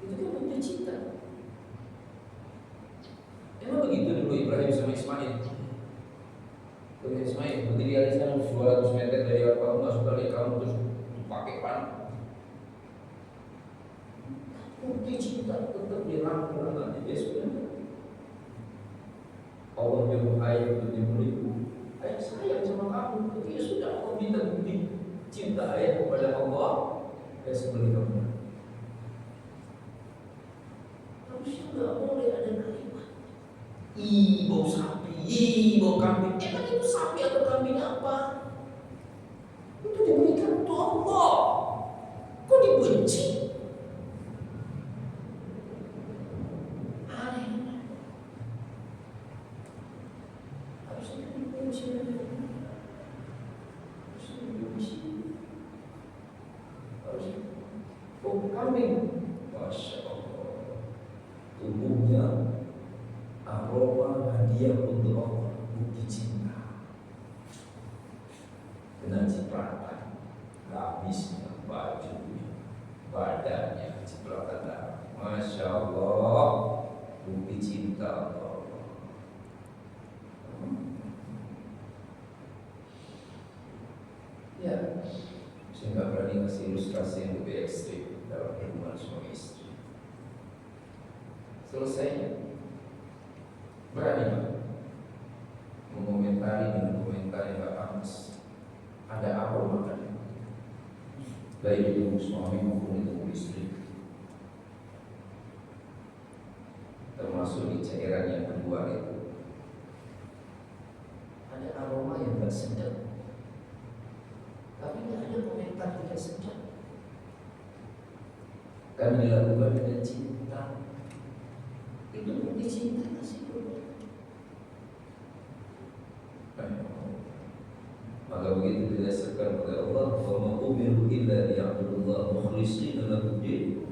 Itu kan bukti cinta. Emang begitu dulu Ibrahim sama Ismail. Ibrahim Ismail berdiri di sana 200 meter dari kamu, masuk dari kamu terus pakai panah. Bukti cinta tetap dirangkul nanti dia sudah. Allah nyuruh ayah untuk diberiku. Ayah sayang sama kamu, tapi ya sudah Allah minta bukti cinta ayah kepada Allah. Ya sebelum kamu. Harusnya nggak boleh ada kalimat bau sapi, ih bau kambing. Emang itu sapi atau kambing apa? Itu diberikan untuk Allah. Kok dibenci? Aneh. Harusnya dibenci. Harusnya bau kambing. Masya Allah. Tubuhnya aroma hadiah untuk Allah, bukti cinta. Dengan cipratan, habisnya bajunya, badannya cipratan darah. Masya Allah, bukti cinta Allah. Ya, saya nggak berani kasih ilustrasi yang lebih ekstrim dalam hubungan suami istri. Selesainya berani mengomentari dengan komentar yang gak pantas. Ada aroma kan? Baik itu suami maupun itu istri, termasuk di cairan yang kedua itu ada aroma yang gak sedap, tapi gak ada komentar tidak sedap. Kami dilakukan dengan cinta. Itu bukti cinta sih. Maka begitu didasarkan oleh Allah, wa ma umiru illa liya'budullaha mukhlishina lahu din.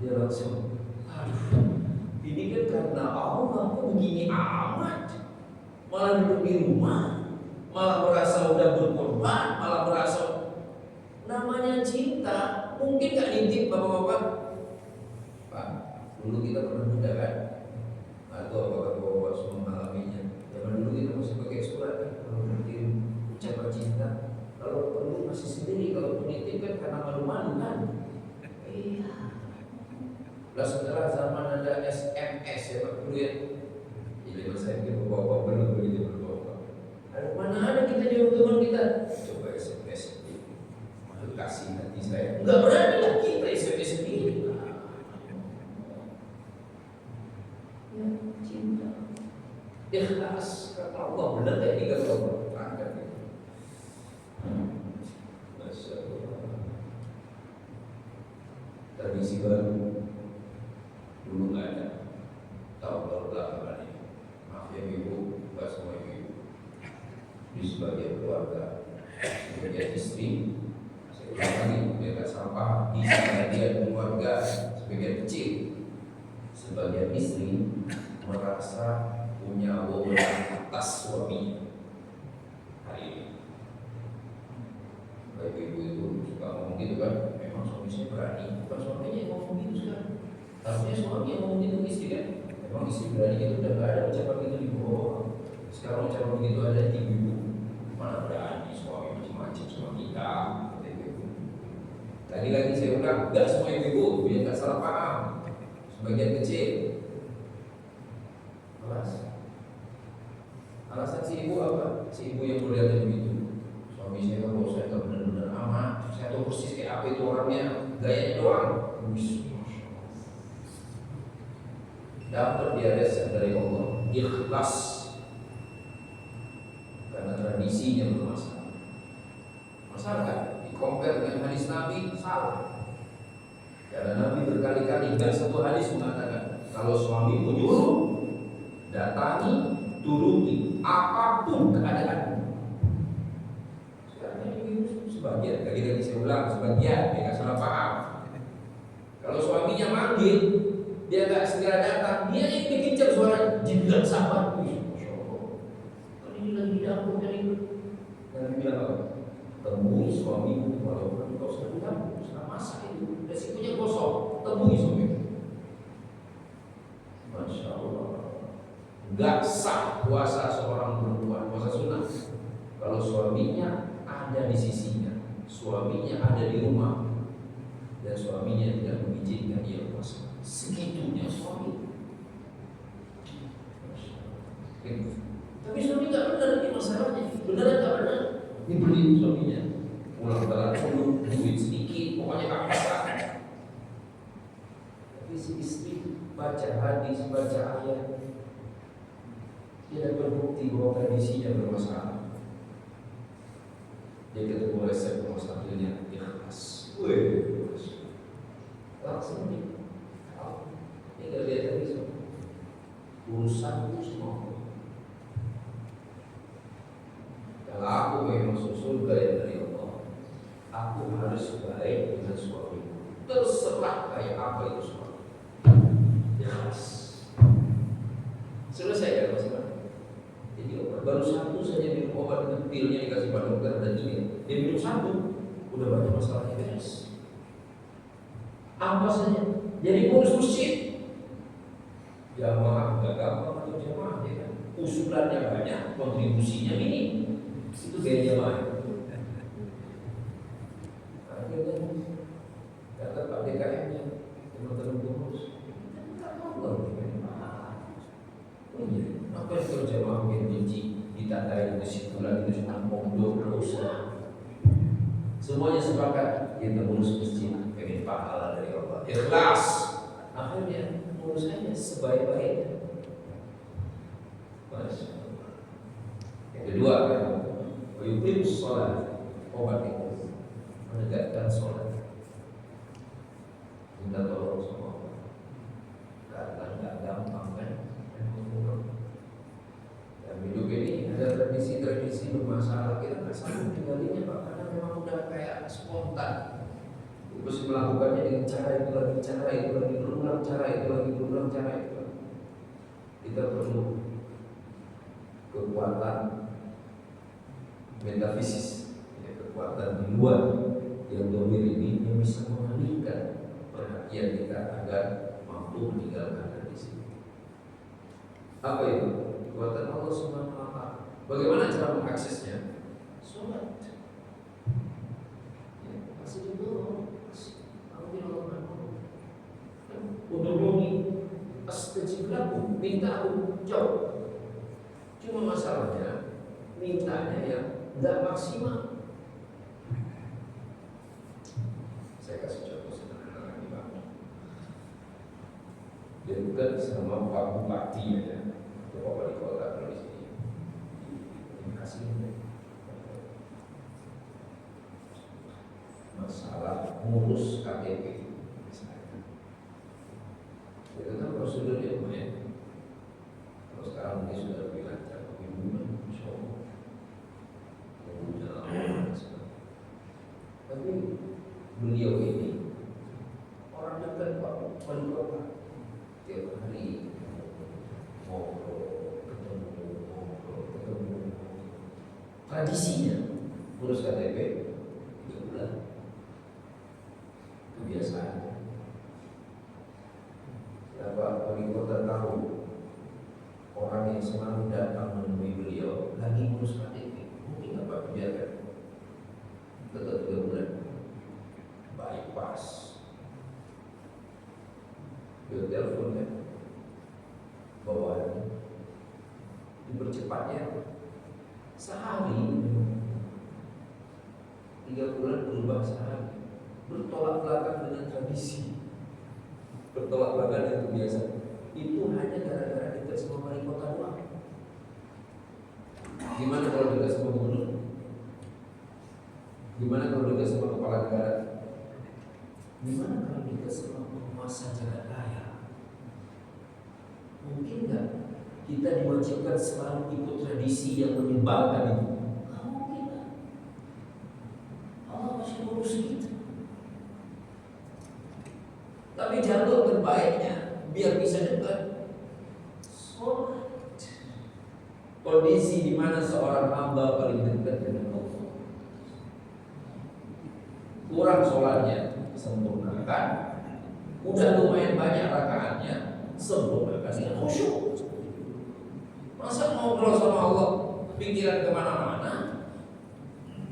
Dia langsung, aduh, ini kan karena Allah kok begini amat, malah duduk di rumah, malah merasa udah berkorban, malah merasa namanya cinta. Mungkin gak nitip bapak-bapak, Pak, dulu kita pernah muda kan? Atau apakah bapak-bapak semua mengalaminya? Zaman dulu kita masih pakai surat kan, kalau berkirim ucapan cinta. Kalau perlu masih sendiri, kalau penitip kan karena malu-malu kan. Iya. Lah setelah zaman ada SMS ya Pak dulu ya. Jadi saya pikir bapak-bapak belum begitu berbapak. Ada mana ada kita jawab teman kita? Coba SMS. Malu kasih hati saya. Enggak berani lah kita SMS sendiri. Ya cinta. Ikhlas kata Allah, benar tak ini kata Allah? Angkat itu. Masya Allah. Tradisi baru dulu nggak ada. Tahu baru belakangan ini. Maaf ya ibu, nggak semua ibu. Di sebagian keluarga, sebagian istri, saya ulang lagi, mereka sampah di sebagian keluarga, sebagian kecil, sebagian istri merasa punya wewenang atas suami. Hari ini ibu-ibu itu suka ngomong gitu kan, memang suami saya berani, bukan suaminya yang ngomong gitu sekarang. Harusnya suami yang ngomong gitu istri kan. Memang istri berani itu udah gak ada ucapan gitu di bawah. Sekarang ucapan begitu ada di ibu. Mana berani suami macam-macam sama kita. Lagi-lagi saya ulang, gak semua ibu-ibu, biar gak salah paham. Sebagian kecil. Alasan si ibu apa? Si ibu yang melihatnya begitu. Suami saya kalau saya tak benar-benar amat, saya tahu persis kayak apa itu orangnya, gayanya doang. Dapat dia resep dari Allah, ikhlas. Karena tradisinya bermasalah. Masalah kan? Dikompar dengan hadis Nabi, salah. Karena Nabi berkali-kali dan satu hadis mengatakan, kalau suami menyuruh, datangi, turuti apapun keadaan. Sekarang ini sebagian, lagi-lagi saya ulang, sebagian dia nggak salah paham. Kalau suaminya manggil, dia nggak segera datang, dia yang bikin suara jidat sahabat. Masya Allah, kan ini lagi di dapur kan itu. Nabi bilang apa? Temui suamimu walaupun kau sedang dapur, sedang masak itu, resikonya kosong. Temui suamimu. Masya Allah. Gak sah puasa seorang perempuan, puasa sunnah, kalau suaminya ada di sisinya, suaminya ada di rumah, dan suaminya tidak mengizinkan dia puasa. Segitunya suami. Tapi suami gak benar, ini masalahnya. Benar gak benar? Dibeli suaminya, pulang telat dulu, duit sedikit, pokoknya gak bisa. Tapi si istri baca hadis, baca ayat, Dia dapat bukti bahwa tradisinya bermasalah. Dia ketemu resep nomor satunya ikhlas. Langsung nih. Ini kalau dia tadi urusan itu semua. Kalau aku memang masuk surga yang dari Allah, aku harus baik dengan suamiku. Terserah kayak apa itu suami. Ikhlas. Selesai ya mas. Jadi baru satu saja minum obat dengan pilnya dikasih pak dokter dan ini dia minum satu udah banyak masalahnya beres. Apa saja jadi pengurus masjid jamaah gak gampang atau jamaah ya kan? Usulannya banyak, kontribusinya minim. Itu gaya jamaah. Akhirnya kata Pak DKM-nya teman-teman pengurus nggak mau apa yang kalau jamaah mungkin benci ditandai kesimpulan itu cuma pondok dosa. Semuanya sepakat kita ngurus masjid pengen pahala dari Allah ikhlas. Akhirnya urusannya sebaik-baiknya. Yang kedua kan yuqim sholat, obat itu menegakkan sholat. Minta tolong sama Allah karena nggak gampang kan. Dan hidup ini ada tradisi-tradisi bermasalah, kita nggak sanggup tinggalinnya Pak, karena memang udah kayak spontan. Terus melakukannya dengan cara itu lagi, cara itu lagi, berulang cara itu lagi, berulang cara itu lagi. Kita perlu kekuatan metafisis, ya, kekuatan di luar yang domir ini yang bisa mengalihkan perhatian kita agar mampu meninggalkan tradisi. Apa itu? Kekuatan Allah Subhanahu wa Ta'ala. Bagaimana cara mengaksesnya? Sholat. Ya, kasih dulu. Udhuruni astajib lakum, minta aku jawab. Cuma masalahnya mintanya yang tidak maksimal. Saya kasih contoh sederhana lagi Pak. Dekat sama Pak Bupati ya, Pak Wali Kota kalau di sini. Terima kasih. Masalah ngurus KTP. Itu kan prosedurnya lumayan. Kalau sekarang mungkin sudah lebih lancar, lebih mudah, insya Allah. Tapi beliau ini orang dekat Pak Wali Kota, tiap hari ngobrol, ketemu. Tradisinya ngurus KTP 3 bulan. Kebiasaan. Bapak Wali Kota tahu orang yang selalu datang menemui beliau lagi ngurus KTP, mungkin Bapak biarkan tetap 3 bulan bypass. Dia telepon kan bawahannya dipercepatnya sehari, 3 bulan berubah sehari, bertolak belakang dengan tradisi. Bertolak belakang dengan kebiasaan. Itu hanya gara-gara dekat sama wali kota doang. Gimana kalau dekat sama gubernur? Gimana kalau dekat sama kepala negara? Gimana kalau dekat sama penguasa jagat raya? Mungkin nggak kita diwajibkan selalu ikut tradisi yang menyebalkan itu? Nggak mungkin kan? Allah masih ngurus kita. Tapi jalur terbaiknya biar bisa dekat sholat. Kondisi di mana seorang hamba paling dekat dengan Allah. Kurang sholatnya, sempurnakan. Udah lumayan banyak rakaatnya, sempurnakan dengan khusyuk. Masa ngobrol sama Allah, pikiran kemana-mana,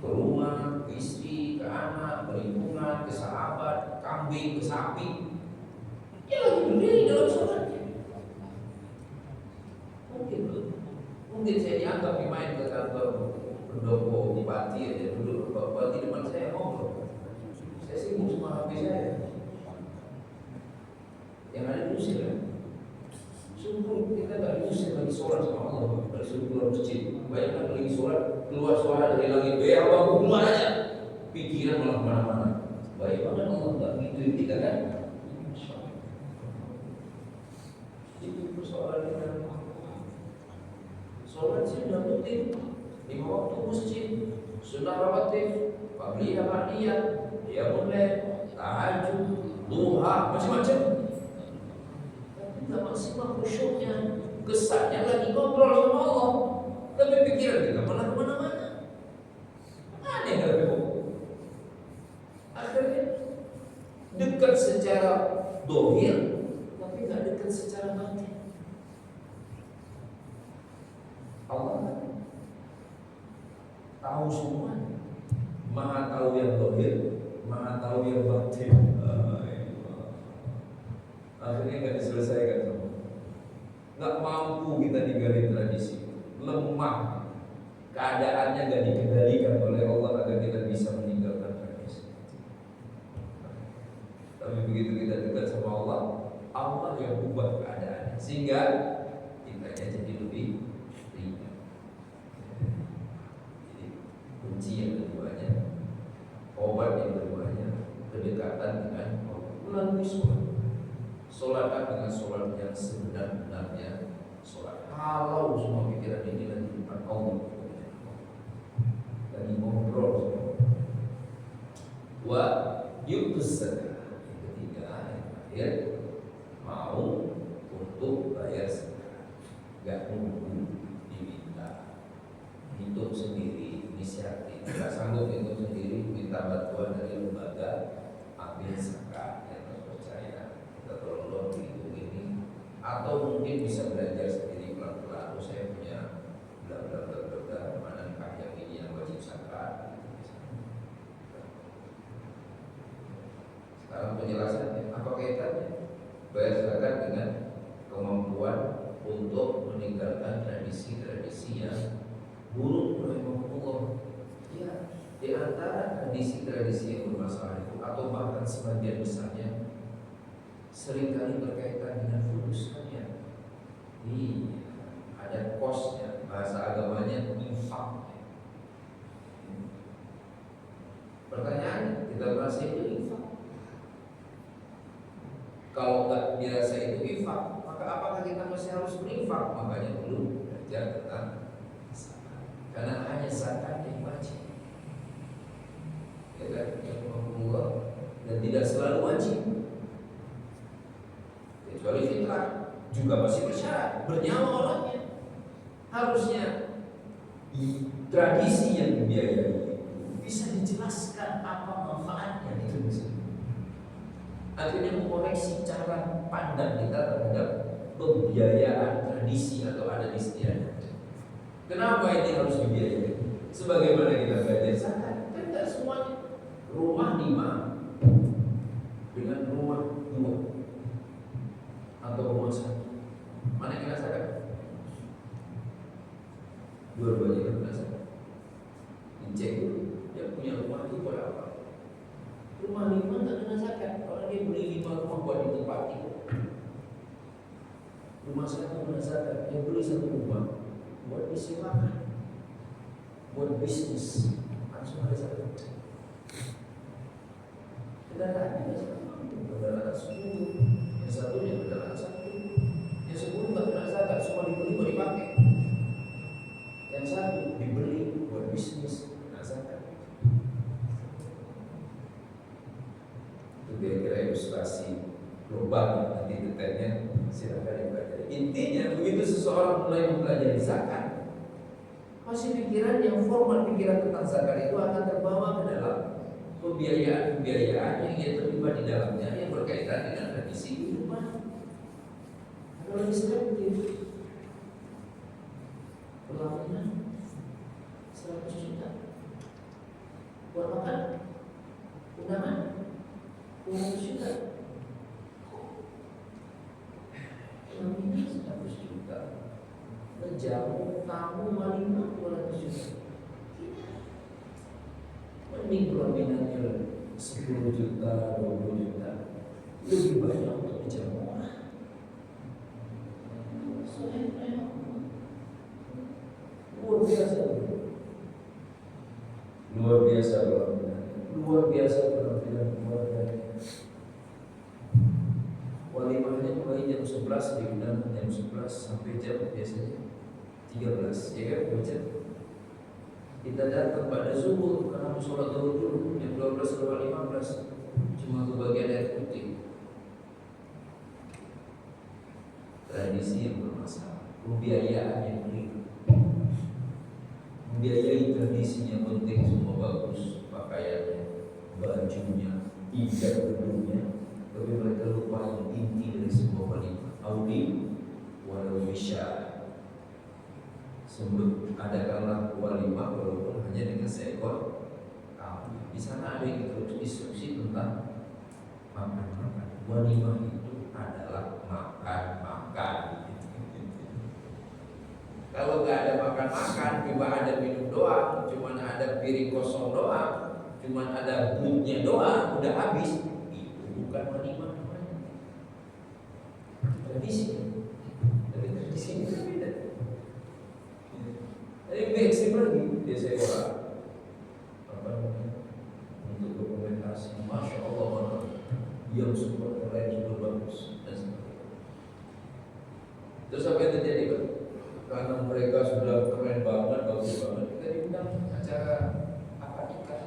ke rumah, ke istri, ke anak, ke lingkungan, ke sahabat, kambing, ke sapi. Dia lagi berdiri dalam sholatnya. Mungkin saya dianggap main ke kantor pendopo bupati aja dulu. Bupati depan saya ngobrol. Saya sibuk sama HP saya. Yang ada diusir kan? Sungguh kita nggak diusir lagi sholat sama Allah. disuruh keluar masjid. Bayangkan lagi sholat, keluar suara dari langit, ya Allah, kemana aja? Pikiran malah kemana-mana. Baik banget Allah nggak gituin kita kan? Itu persoalannya. Sholat sih udah rutin, 5 waktu masjid, sunnah rawatib, qabliyah ba'diyah, qiyamul lail, tahajud, duha, macam-macam. Tapi nggak maksimal khusyuknya, kesannya lagi ngobrol sama Allah, tapi pikiran kita malah kemana-mana. Aneh kan? Akhirnya dekat secara dohir, tapi nggak dekat secara batin. Allah tahu semua, Maha tahu yang dohir, Maha tahu yang batin. Akhirnya nggak diselesaikan semua. Nggak mampu kita digali tradisi, lemah, keadaannya nggak dikendalikan oleh Allah agar kita bisa meninggalkan tradisi. Tapi begitu kita dekat sama Allah, Allah yang ubah keadaannya sehingga kita jadi lebih ringan. Jadi kunci yang keduanya, obat yang keduanya, kedekatan dengan Allah melalui sholat. Sholatlah dengan sholat yang sebenar-benarnya sholat. Kalau semua pikiran ini lagi di depan Allah, lagi ngobrol sama wa yu'tus zakah. Yang ketiga, yang terakhir, mau untuk bayar zakat, gak nunggu diminta, hitung sendiri, inisiatif, gak sanggup hitung sendiri, minta bantuan dari lembaga, ambil zakat yang terpercaya, kita tolong hitung ini, atau mungkin bisa belajar sendiri pelan-pelan. Saya punya bla bla bla bla bla, manakah yang ini yang wajib zakat. Sekarang penjelasannya, apa kaitannya bayar zakat dengan kemampuan untuk meninggalkan tradisi-tradisi yang buruk rahimahullah? Ya, di antara tradisi-tradisi yang bermasalah itu, atau bahkan sebagian besarnya, seringkali berkaitan dengan fulusnya. Ada kosnya, bahasa agamanya infak. Pertanyaan, kita bahas itu infak. Kalau nggak dirasa itu infak, maka apakah kita masih harus berinfak? Makanya dulu belajar tentang zakat, karena hanya zakat yang wajib, ya kan? Dan tidak selalu wajib, kecuali fitrah juga masih bersyarat, bernyawa orangnya. Harusnya tradisi yang dibiayai bisa dijelaskan apa manfaatnya itu bisa. Akhirnya mengoreksi cara pandang kita terhadap pembiayaan tradisi atau adat istiadat. Kenapa ini harus dibiayai? Sebagaimana kita belajar zakat, kan tidak semuanya rumah 5 dengan rumah 2 atau rumah 1, mana yang kena zakat? Dua-duanya kena zakat. Dicek dulu, dia punya rumah itu berapa? Rumah 5 tak kena zakat. Orang dia beli 5 rumah buat ditempati. Rumah 1 kena zakat. Dia beli 1 rumah buat disewakan, buat bisnis, langsung ada zakat. Kendaraannya kendaraan 10, yang satunya kendaraan 1, yang 10 tak kena zakat, semua dibeli buat dipakai. Yang 1 dibeli buat bisnis, kena zakat. Kira-kira ilustrasi global, nanti detailnya silakan dibaca. Intinya begitu seseorang mulai mempelajari zakat, masih pikiran yang formal, pikiran tentang zakat itu akan terbawa ke dalam pembiayaan yang dia terlibat di dalamnya, yang berkaitan dengan tradisi kehidupan. Kalau Islam begitu, pelaminan 100 juta, buat makan, undangan 200 juta, pelaminan 100 juta, menjamu tamu walimah 200 juta. Mending pelaminannya 10 juta, 20 juta, lebih banyak untuk menjamu orang. jam 11 diundang jam 11 sampai jam biasanya 13, ya kan baca. Kita datang pada zuhur karena mau sholat zuhur dulu jam 12:15, cuma kebagian air putih. Tradisi yang bermasalah, pembiayaan yang keliru. Membiayai tradisinya penting, semua bagus, pakaiannya, bajunya, indah gedungnya, tapi mereka lupa yang inti dari sebuah walimah. Audi walau bisa sebut adakanlah walimah walaupun hanya dengan seekor kambing. Di sana ada instruksi tentang makan. Walimah itu adalah makan. Kalau nggak ada makan, cuma ada minum doang, cuma ada piring kosong doang, cuma ada butnya doang, udah habis, itu bukan walimah namanya. Tradisi, tapi tradisi ini berbeda. Jadi lebih ekstrim lagi, biasanya orang untuk dokumentasi, masya Allah, yang super keren, super bagus dan sebagainya. Terus apa yang terjadi, Pak? Karena mereka sudah keren banget, bagus banget, kita diundang acara akad nikah.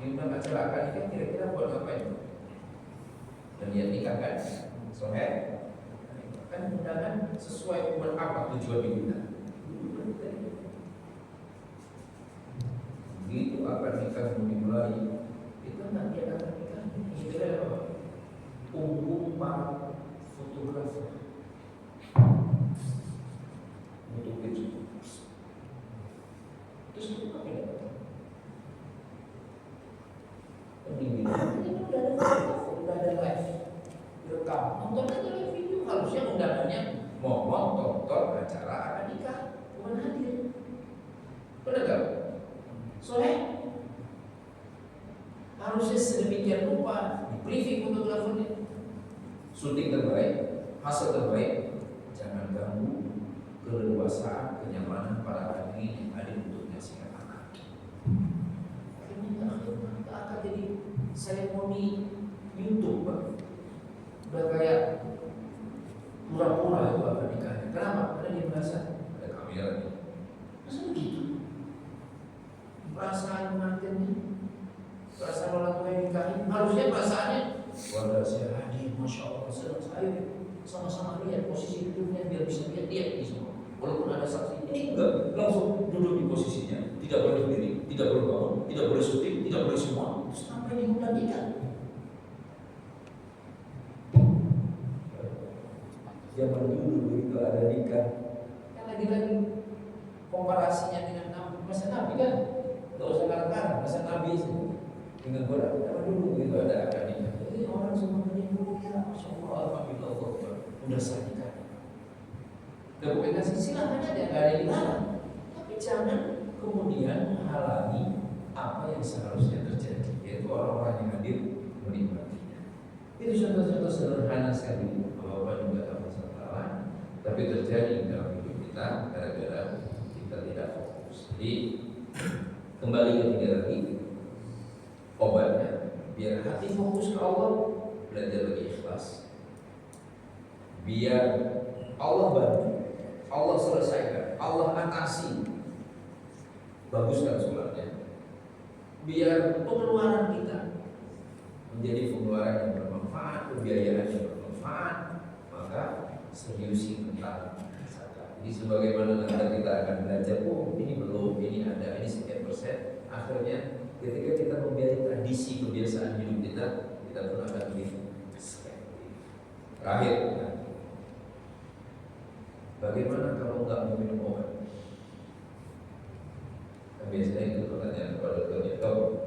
Diundang acara akad nikah kira-kira buat ngapain? Dan lihat nikah kan, soalnya kan undangan sesuai buat apa tujuan diundang. Begitu akad nikah mau dimulai, kita nanti akad nikah kira-kira apa? Punggung para fotografer untuk itu. Terus itu apa ya? Ini udah ada live, rekam, nonton aja live video. Harusnya undangannya ngomong, tonton acara akad nikah, bukan hadir. Benar gak? Soalnya harusnya sedemikian rupa di briefing fotografernya. Syuting terbaik, hasil terbaik, jangan ganggu keleluasaan, kenyamanan para hadirin yang hadir untuk menyaksikan akad. Akhirnya akad jadi seremoni YouTube, Pak. Udah kayak pura-pura itu akad nikahnya. Kenapa? Karena dia merasa ada kamera nih. Masa begitu? Perasaan pengantinnya, perasaan orang tua yang nikahin, harusnya perasaannya warga saya hadir, masya Allah, senang saya sama-sama lihat posisi duduknya biar bisa lihat di semua. Walaupun ada saksi, ini enggak, langsung duduk di posisinya, tidak boleh berdiri, tidak boleh bangun, tidak boleh syuting, tidak boleh semua. Terus sampai diundang nikah. Zaman dulu begitu ada nikah, kan lagi-lagi komparasinya dengan Nabi, masa Nabi kan, nggak usah katakan, masa Nabi dengan Quran. Zaman dulu begitu ada akad nikah. Jadi orang semua menyebut, ya masya Allah, alhamdulillah, udah sah nikah. Dokumentasi silakan aja, nggak ada yang dilarang. Tapi jangan kemudian menghalangi apa yang seharusnya terjadi, yaitu orang-orang yang hadir menikmatinya. Itu contoh-contoh sederhana sekali, Bapak juga tak masalah, tapi terjadi dalam hidup kita gara-gara kita tidak fokus. Jadi kembali ke tiga lagi obatnya, biar hati fokus ke Allah, belajar lagi ikhlas. Biar Allah bantu, Allah selesaikan, Allah atasi, baguskan sholatnya. Biar pengeluaran kita menjadi pengeluaran yang bermanfaat, pembiayaan yang bermanfaat, maka seriusi tentang zakat. Jadi sebagaimana nanti kita akan belajar, oh ini belum, ini ada, ini sekian persen. Akhirnya ketika kita membiayai tradisi kebiasaan hidup kita pun akan lebih selektif. Terakhir, bagaimana kalau nggak mau minum obat? Nah, biasanya itu pertanyaan kepada dokter, kalau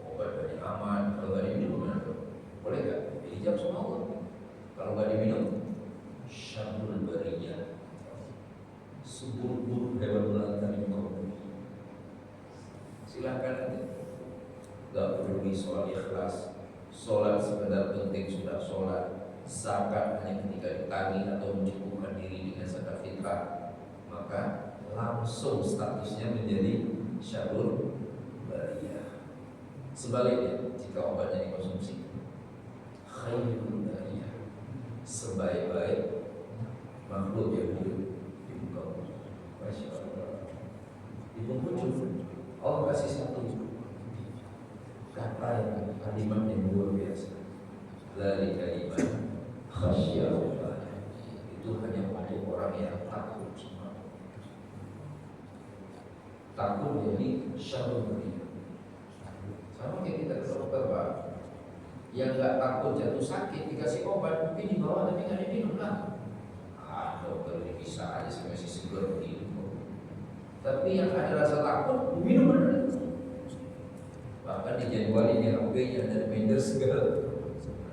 obat dari aman, kalau nggak diminum gimana dok? Boleh nggak? Dijawab sama Allah. Kalau nggak diminum, syarrul bariyah, seburuk-buruk hewan melata di muka bumi. Silakan aja. Nggak peduli soal ikhlas, sholat sekedar penting sudah sholat, zakat hanya ketika ditagih atau mencukupkan diri dengan zakat fitrah, maka langsung statusnya menjadi syarrul bariyah. Sebaliknya, jika obatnya dikonsumsi, khairul bariyah, sebaik-baik makhluk yang hidup di muka bumi. Masya Allah. Di penghujung Allah kasih satu kata yang kalimat yang luar biasa. Dari kalimat khasyiyah, itu hanya untuk orang yang takut. Takut jadi syarrul bariyah. Sama kayak kita ke dokter, Pak. Yang nggak takut jatuh sakit dikasih obat, mungkin dibawa tapi nggak diminum lah. Dokter ini bisa aja saya masih segar begini. Tapi yang ada rasa takut minum benar. Bahkan di jadwal ini HP-nya ada reminder segala.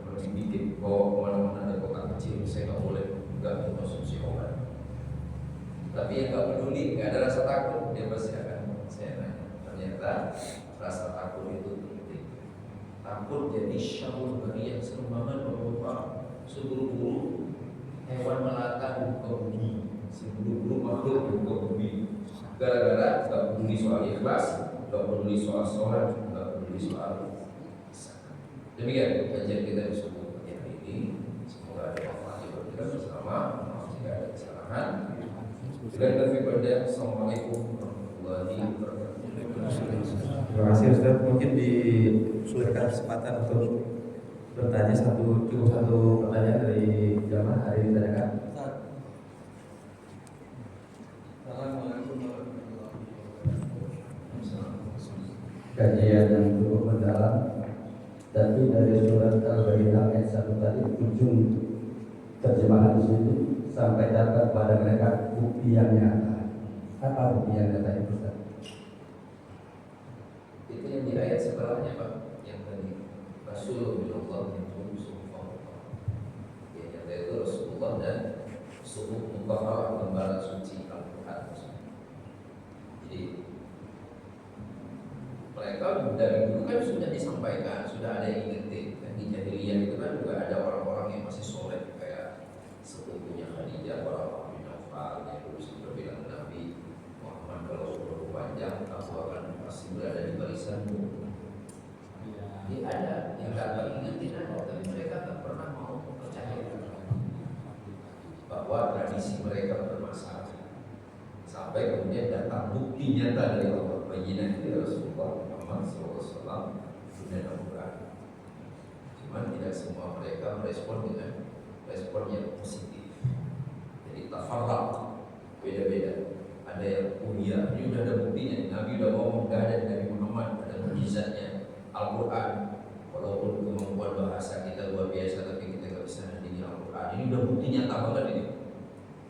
Kalau dibikin bawa kemana-mana ada kotak kecil, saya nggak boleh nggak konsumsi obat. Tapi yang nggak peduli, nggak ada rasa takut, dia pasti akan saya nanya. Ternyata rasa takut itu penting. Takut jadi syarrul bariyah, serem banget Bapak. Seburu-buru hewan melata di muka bumi, seburu-buru makhluk di muka bumi. Gara-gara nggak peduli soal ikhlas, nggak peduli soal sholat, nggak peduli soal zakat. Demikian kajian kita di subuh hari ini. Semoga ada manfaat bagi kita bersama. Maaf jika ada kesalahan. Bila kita berdoa, assalamualaikum warahmatullahi wabarakatuh. Terima kasih Ustaz. Mungkin diberikan kesempatan untuk bertanya cukup satu pertanyaan dari jamaah hari ini ditanyakan. Assalamualaikum warahmatullahi wabarakatuh. Kajian yang cukup mendalam, tapi dari surat Al-Baqarah ayat 1 tadi ujung terjemahan di sini sampai dapat pada mereka bukti yang nyata. Apa bukti yang nyata itu Ustaz? Itu yang di ayat sebelahnya Pak, yang tadi Rasulullah yang yang nyata itu Rasulullah dan subuh mutahharah lembaran suci Al-Quran. Jadi mereka dari dulu kan sudah disampaikan, sudah ada yang ingetin. Dan di jahiliyah itu kan juga ada orang-orang yang masih soleh kayak sepupunya Khadijah, orang bin Affan yang dulu sudah bilang Nabi Muhammad, kalau umur panjang aku akan pasti berada di barisanmu. Jadi ada yang datang ingetin ada, tapi mereka tak pernah mau percaya bahwa tradisi mereka bermasalah. Sampai kemudian datang bukti nyata dari Allah. Baginah itu Rasulullah Muhammad SAW dan Al-Quran. Cuman tidak semua mereka merespon dengan respon yang positif. Jadi tafarraq, beda-beda. Ada yang iya, ini udah ada buktinya. Nabi udah ngomong, gak ada dari Muhammad, ada mukjizatnya. Al-Quran, walaupun kemampuan bahasa kita luar biasa, tapi kita gak bisa nandingi Al-Quran. Ini udah bukti nyata banget ini.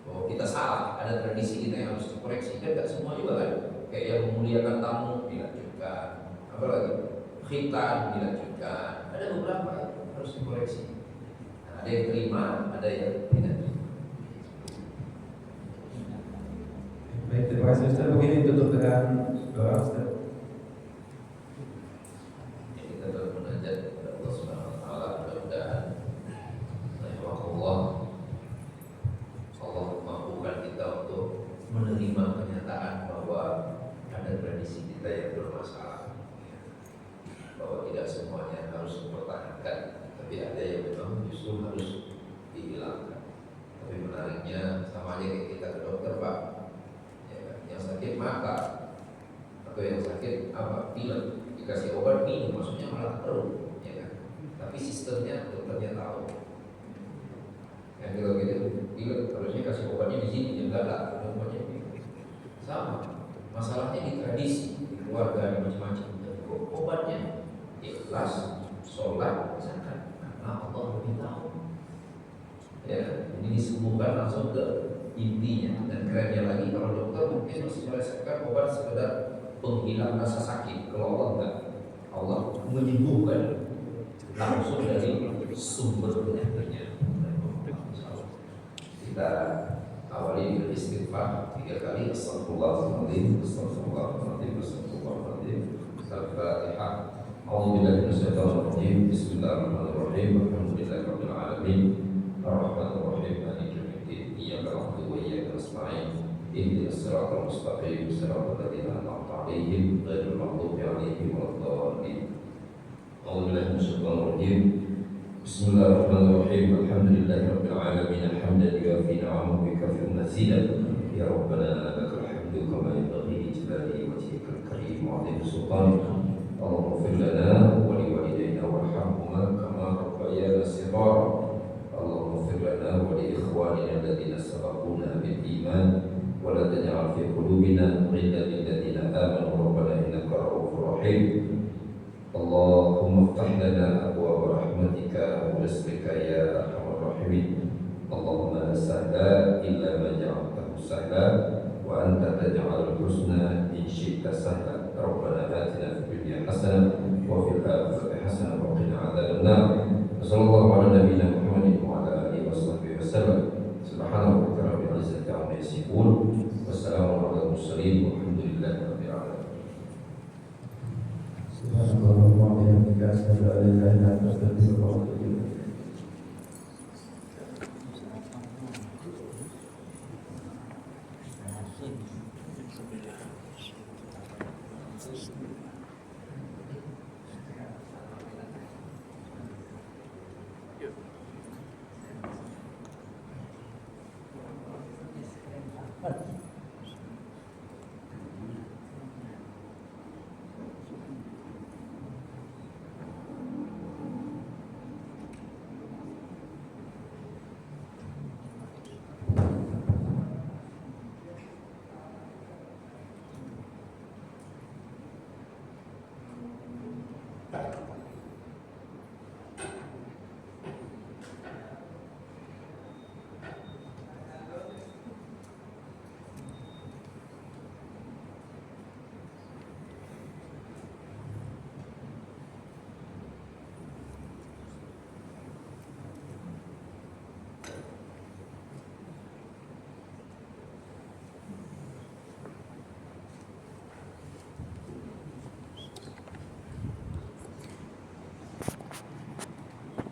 Bahwa kita salah, ada tradisi kita yang harus dikoreksi. Kan gak semua juga kan. Kayak yang memuliakan tamu dilanjutkan, apalagi khitan dilanjutkan. Ada beberapa yang harus dikoreksi. Nah, ada yang terima, ada yang tidak terima. Baik, terima kasih Ustaz. Mungkin ditutup dengan doa Ustaz. Kita bermunajat kepada Allah Subhanahu wa taala, mudah-mudahan Allah mampukan kita untuk menerima kenyataan bahwa ada tradisi kita yang bermasalah, bahwa tidak semuanya harus dipertahankan, tapi ada yang memang justru harus dihilangkan. Tapi menariknya sama aja kayak kita ke dokter Pak, ya kan? Yang sakit mata atau yang sakit apa pilek, dikasih obat minum, maksudnya malah perut, ya kan? Tapi sistemnya dokternya tahu. Yang kalau gitu pilek harusnya kasih obatnya di sini, enggak lah, obatnya sama. Masalahnya di tradisi, di keluarga, di macam-macam. Kok obatnya ikhlas, sholat, zakat. Nah, Allah lebih tahu. Ya, ini disembuhkan langsung ke intinya. Dan kerennya lagi, kalau dokter mungkin masih meresepkan obat sekedar penghilang rasa sakit. Kalau Allah enggak, Allah menyembuhkan langsung dari sumber penyakitnya. Kita awali dengan istighfar 3 kali. Astagfirullahaladzim, astagfirullahaladzim, astagfirullahaladzim. Al-Fatihah. A'udzubillahi minasyaitonir rajim. Bismillahirrahmanirrahim. Alhamdulillahirabbil alamin. Arrahmanirrahim. Maliki yaumiddin. Iyyaka na'budu wa iyyaka nasta'in. Ihdinas siratal mustaqim. Siratal ladzina an'amta 'alaihim ghairil maghdubi 'alaihim waladdallin. A'udzubillahi minasyaitonir rajim. Bismillahirrahmanirrahim. Alhamdulillahirabbil alamin. Hamdan yuwafi ni'amahu wa yukafi mazidah. Ya Rabbana lakal hamdu kama yanbaghi li jalali wajhikal karim wa 'azimi sultanik. Allahumma ighfir lana wa li walidayna warhamhuma kama rabbayana shighara. Allahumma ighfir lana wa li ikhwanina alladhina sabaquna bil iman wa la taj'al fi qulubina ghillan lil ladzina amanu rabbana innaka ra'ufur rahim. Allahumma iftah lana abwaaba rahmatika wa rizqika ya arhamar rahimin. Allahumma la sahla illa ma ja'altahu sahla wa anta taj'alul husna in syi'ta sahla. Rabbana atina fid dunya hasanah wa fil akhirati hasanah wa qina adzabannar. Sallallahu ala nabiyyina Muhammadin wa ala alihi washabbihi wasallam. Subhana rabbika rabbil izzati amma yasifun. Wassalamu ala mursalin walhamdulillahi rabbil alamin. Subhanallah wa bihamdihi asyhadu an la ilaha illa anta astaghfiruka wa atubu